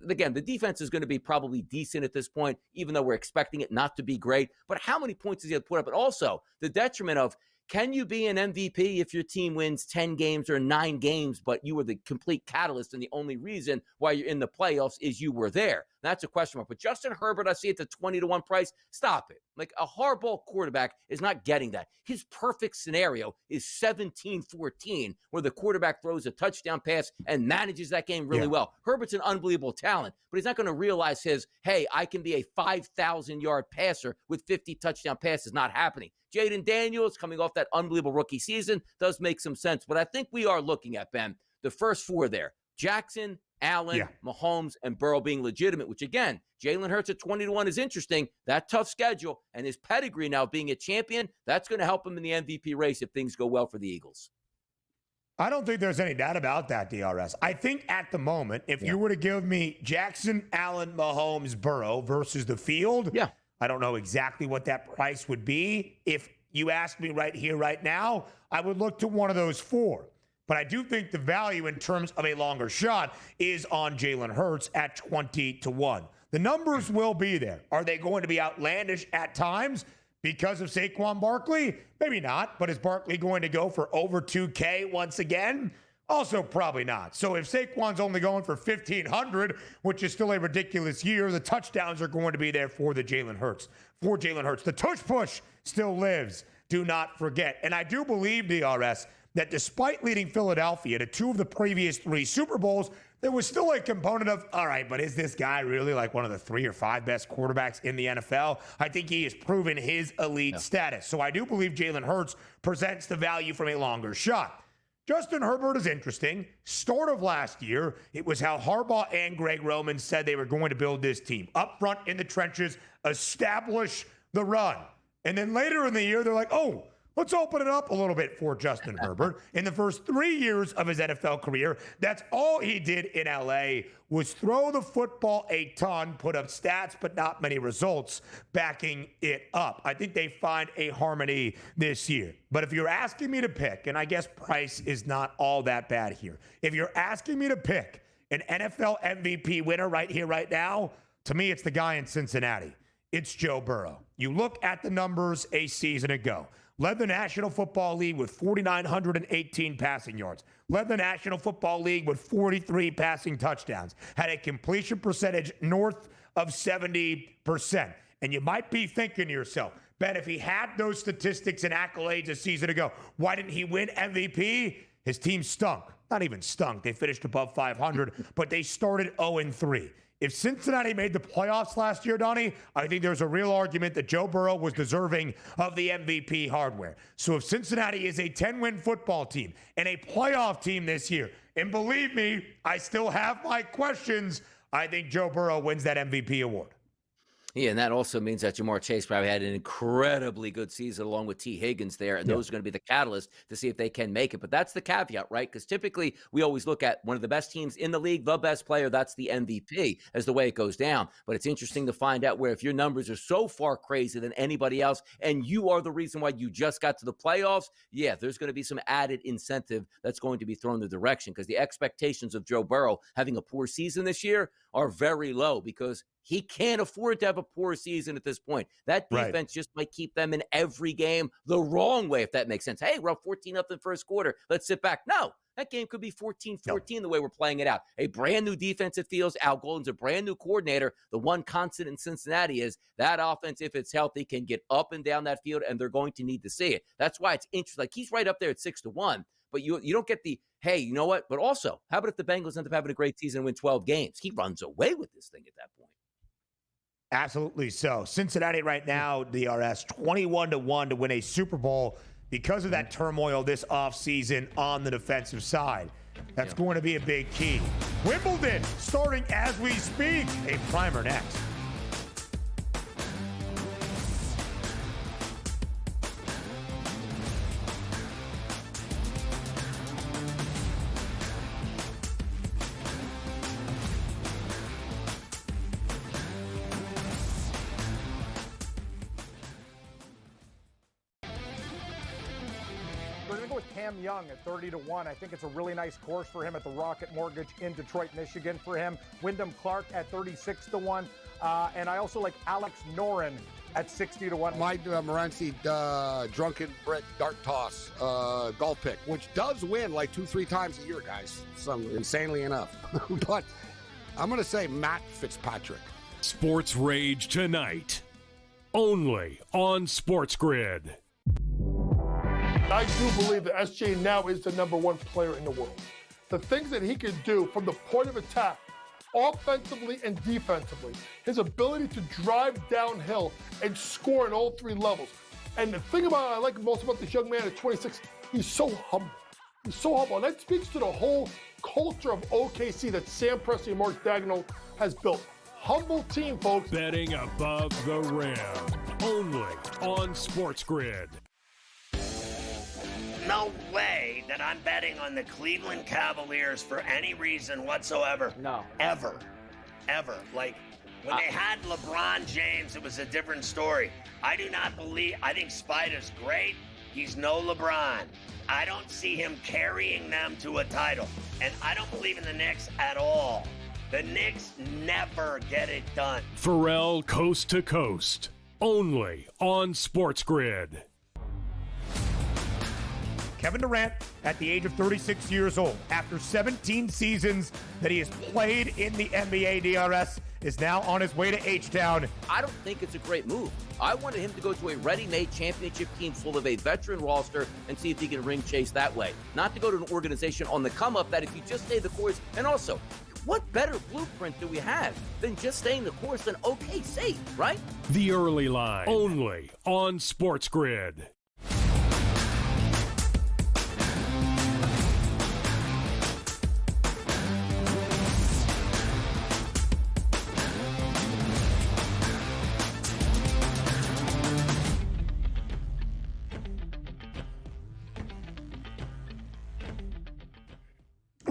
again, the defense is going to be probably decent at this point, even though we're expecting it not to be great. But how many points does he have to put up? And also, the detriment of, can you be an MVP if your team wins 10 games or 9 games, but you were the complete catalyst and the only reason why you're in the playoffs is you were there? That's a question mark. But Justin Herbert, I see it at the 20-1 price. Stop it. Like, a hardball quarterback is not getting that. His perfect scenario is 17-14, where the quarterback throws a touchdown pass and manages that game really well. Herbert's an unbelievable talent, but he's not going to realize hey, I can be a 5,000-yard passer with 50 touchdown passes. Not happening. Jaden Daniels, coming off that unbelievable rookie season, does make some sense. But I think we are looking at, Ben, the first four there. Jackson, Allen, Mahomes, and Burrow being legitimate, which, again, Jalen Hurts at 20-1 is interesting. That tough schedule and his pedigree now being a champion, that's going to help him in the MVP race if things go well for the Eagles. I don't think there's any doubt about that, DRS. I think at the moment, if you were to give me Jackson, Allen, Mahomes, Burrow versus the field, I don't know exactly what that price would be. If you asked me right here, right now, I would look to one of those four. But I do think the value in terms of a longer shot is on Jalen Hurts at 20-1. The numbers will be there. Are they going to be outlandish at times because of Saquon Barkley? Maybe not. But is Barkley going to go for over 2K once again? Also, probably not. So if Saquon's only going for 1,500, which is still a ridiculous year, the touchdowns are going to be there for Jalen Hurts. The tush push still lives. Do not forget. And I do believe, DRS, that despite leading Philadelphia to 2 of the previous 3 Super Bowls, there was still a component of, all right, but is this guy really like one of the 3 or 5 best quarterbacks in the NFL? I think he has proven his elite status. So I do believe Jalen Hurts presents the value from a longer shot. Justin Herbert is interesting. Start of last year, it was how Harbaugh and Greg Roman said they were going to build this team. Up front in the trenches, establish the run. And then later in the year, they're like, oh, Let's open it up a little bit for Justin Herbert. In the first 3 years of his NFL career, that's all he did in LA was throw the football a ton, put up stats, but not many results backing it up. I think they find a harmony this year. But if you're asking me to pick, and I guess price is not all that bad here. If you're asking me to pick an NFL MVP winner right here, right now, to me, it's the guy in Cincinnati. It's Joe Burrow. You look at the numbers a season ago. Led the National Football League with 4,918 passing yards. Led the National Football League with 43 passing touchdowns. Had a completion percentage north of 70%. And you might be thinking to yourself, Ben, if he had those statistics and accolades a season ago, why didn't he win MVP? His team stunk. Not even stunk. They finished above 500, but they started 0-3. If Cincinnati made the playoffs last year, Donnie, I think there's a real argument that Joe Burrow was deserving of the MVP hardware. So if Cincinnati is a 10-win football team and a playoff team this year, and believe me, I still have my questions, I think Joe Burrow wins that MVP award. Yeah, and that also means that Jamar Chase probably had an incredibly good season along with T. Higgins there, and those are going to be the catalyst to see if they can make it. But that's the caveat, right? Because typically we always look at one of the best teams in the league, the best player, that's the MVP as the way it goes down. But it's interesting to find out where if your numbers are so far crazy than anybody else, and you are the reason why you just got to the playoffs, yeah, there's going to be some added incentive that's going to be thrown the direction because the expectations of Joe Burrow having a poor season this year are very low because he can't afford to have a poor season at this point. That defense just might keep them in every game the wrong way, if that makes sense. Hey, we're up 14-0 first quarter. Let's sit back. No, that game could be 14-14 the way we're playing it out. A brand new defense, it feels. Al Golden's a brand new coordinator. The one constant in Cincinnati is that offense, if it's healthy, can get up and down that field, and they're going to need to see it. That's why it's interesting. Like, he's right up there at 6-1, but you don't get the, hey, you know what? But also, how about if the Bengals end up having a great season and win 12 games? He runs away with this thing at that point. Absolutely so. Cincinnati right now, DRS, 21-1 to win a Super Bowl because of that turmoil this offseason on the defensive side. That's going to be a big key. Wimbledon starting as we speak. A primer next. Young at 30-1. I think it's a really nice course for him at the Rocket Mortgage in Detroit, Michigan for him. Wyndham Clark at 36-1. And I also like Alex Noren at 60-1. Mike Morency, drunken Brett dart toss golf pick, which does win like 2-3 times a year, guys. Some insanely enough. But I'm going to say Matt Fitzpatrick. Sports Rage tonight, only on SportsGrid. I do believe that SJ now is the #1 player in the world. The things that he can do from the point of attack, offensively and defensively, his ability to drive downhill and score in all three levels. And the thing I like most about this young man at 26, he's so humble. He's so humble. And that speaks to the whole culture of OKC that Sam Presti and Mark Daigneault has built. Humble team, folks. Betting above the rim, only on SportsGrid. No way that I'm betting on the Cleveland Cavaliers for any reason whatsoever. No. Ever. Like, when they had LeBron James, it was a different story. I do not believe, I think Spider's great. He's no LeBron. I don't see him carrying them to a title. And I don't believe in the Knicks at all. The Knicks never get it done. Pharrell Coast to Coast, only on SportsGrid. Kevin Durant, at the age of 36 years old, after 17 seasons that he has played in the NBA, DRS, is now on his way to H-Town. I don't think it's a great move. I wanted him to go to a ready-made championship team full of a veteran roster and see if he can ring chase that way. Not to go to an organization on the come-up that if you just stay the course, and also, what better blueprint do we have than just staying the course than OKC, right? The Early Line, only on SportsGrid.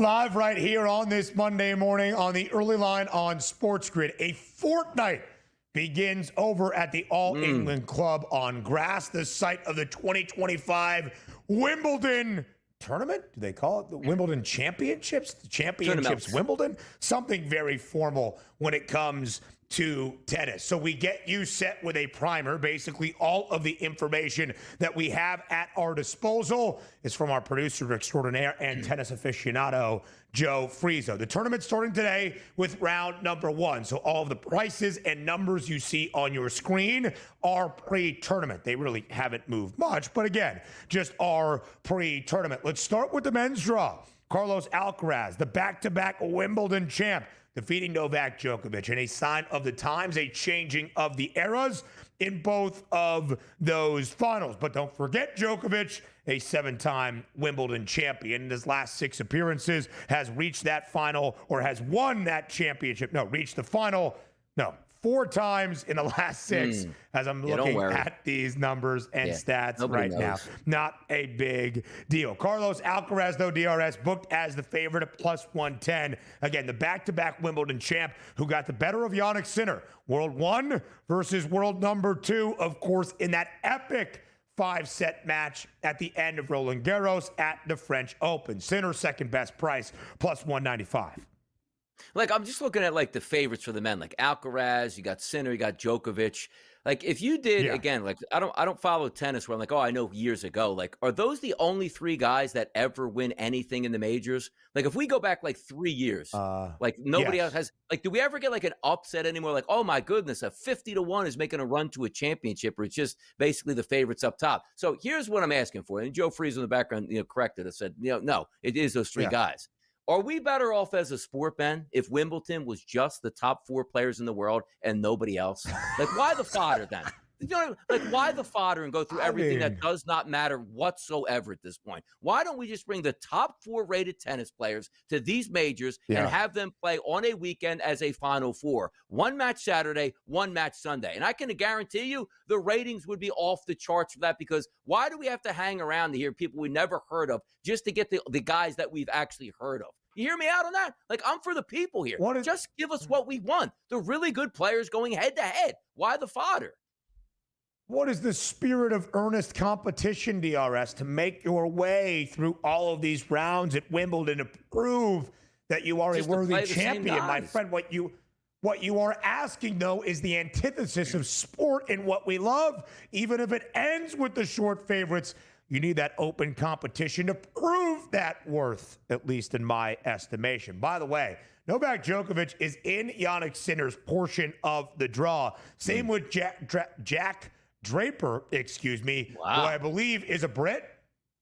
Live right here on this Monday morning on the early line on SportsGrid. A fortnight begins over at the All England Club on grass, the site of the 2025 Wimbledon tournament. Do they call it the Wimbledon Championships? The Championships Wimbledon? Something very formal when it comes to tennis. So we get you set with a primer. Basically, all of the information that we have at our disposal is from our producer extraordinaire and tennis aficionado, Joe Frizo. The tournament starting today with round number 1. So all of the prices and numbers you see on your screen are pre-tournament. They really haven't moved much, but again, just are pre-tournament. Let's start with the men's draw. Carlos Alcaraz, the back-to-back Wimbledon champ, defeating Novak Djokovic in a sign of the times, a changing of the eras in both of those finals. But don't forget, Djokovic, a 7-time Wimbledon champion, in his last 6 appearances, has reached that final or has won that championship. No, reached the final. No, 4 times in the last 6 as I'm looking at these numbers and stats right now. Not a big deal. Carlos Alcaraz, though, DRS, booked as the favorite at plus 110. Again, the back-to-back Wimbledon champ who got the better of Jannik Sinner. World 1 versus world number 2, of course, in that epic 5-set match at the end of Roland Garros at the French Open. Sinner, second best price, plus 195. Like, I'm just looking at, like, the favorites for the men. Like, Alcaraz, you got Sinner, you got Djokovic. Like, if you did, again, like, I don't follow tennis where I'm like, oh, I know years ago. Like, are those the only 3 guys that ever win anything in the majors? Like, if we go back, like, 3 years, like, nobody else has, like, do we ever get, like, an upset anymore? Like, oh, my goodness, a 50-1 is making a run to a championship, or it's just basically the favorites up top. So here's what I'm asking for. And Joe Freeze in the background, corrected us, said, no, it is those 3 guys. Are we better off as a sport, Ben, if Wimbledon was just the top 4 players in the world and nobody else? Like, why the fodder then? Like, why the fodder and go through everything that does not matter whatsoever at this point? Why don't we just bring the top 4 rated tennis players to these majors and have them play on a weekend as a Final 4? 1 match Saturday, 1 match Sunday. And I can guarantee you the ratings would be off the charts for that, because why do we have to hang around to hear people we never heard of just to get the guys that we've actually heard of? You hear me out on that? Like, I'm for the people here. Just give us what we want. The really good players going head-to-head. Why the fodder? What is the spirit of earnest competition, DRS, to make your way through all of these rounds at Wimbledon to prove that you are a worthy champion, my friend? What you are asking, though, is the antithesis of sport and what we love. Even if it ends with the short favorites, you need that open competition to prove that worth, at least in my estimation. By the way, Novak Djokovic is in Jannik Sinner's portion of the draw. Same with Jack Draper, who I believe is a Brit.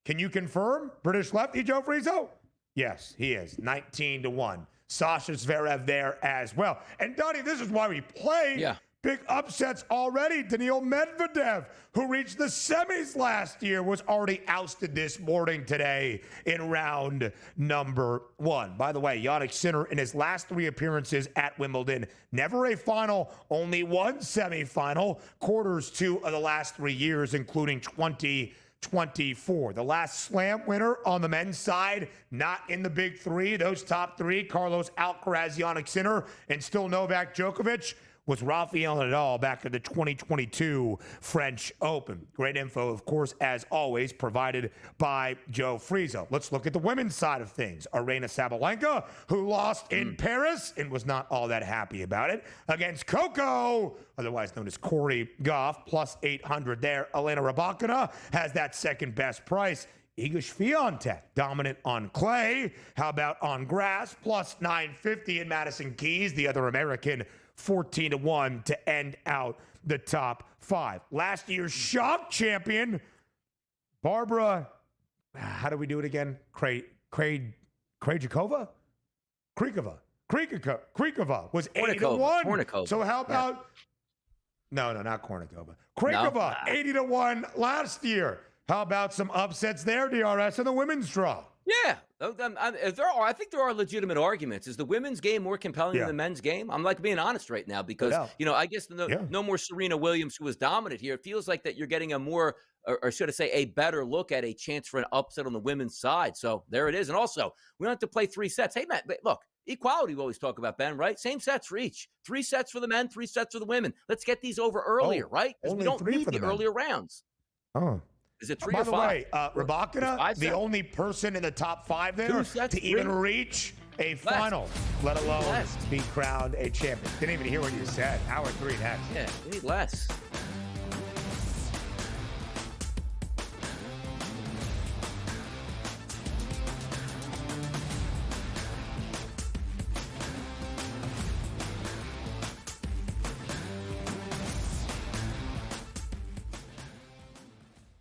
Can you confirm? British lefty Joe Frizo? Yes, he is. 19-1. Sasha Zverev there as well. And Donnie, this is why we play big upsets already. Daniil Medvedev, who reached the semis last year, was already ousted this morning today in round number 1. By the way, Jannik Sinner in his last 3 appearances at Wimbledon, never a final, only 1 semifinal, quarters 2 of the last 3 years, including 2024. The last slam winner on the men's side, not in the big 3. Those top 3, Carlos Alcaraz, Jannik Sinner, and still Novak Djokovic, was Rafael Nadal back at the 2022 French Open. Great info, of course, as always, provided by Joe Frizo. Let's look at the women's side of things. Aryna Sabalenka, who lost in Paris and was not all that happy about it, against Coco, otherwise known as Corey Goff, plus 800 there. Elena Rybakina has that second best price. Iga Swiatek, dominant on clay. How about on grass? Plus 950 in Madison Keys, the other American, 14-1 to end out the top 5. Last year's shock champion, Barbara, how do we do it again? Krejcikova was 80-1. So how about, no, not Kornikova. Krejcikova, 80-1 last year. How about some upsets there, DRS, in the women's draw? Yeah, I think there are legitimate arguments. Is the women's game more compelling than the men's game? I'm like being honest right now because I guess no more Serena Williams, who was dominant here. It feels like that you're getting a more, or should I say, a better look at a chance for an upset on the women's side. So there it is. And also, we don't have to play 3 sets. Hey, Matt, look, equality we always talk about, Ben, right? Same sets for each. 3 sets for the men, 3 sets for the women. Let's get these over earlier, right? Because we don't need the earlier rounds. Oh. Is it 3 By or the 5? way, Rabakina, the only person in the top 5 there to even reach a final, let alone be crowned a champion. Didn't even hear what you said. Hour 3 next. Yeah, we need less.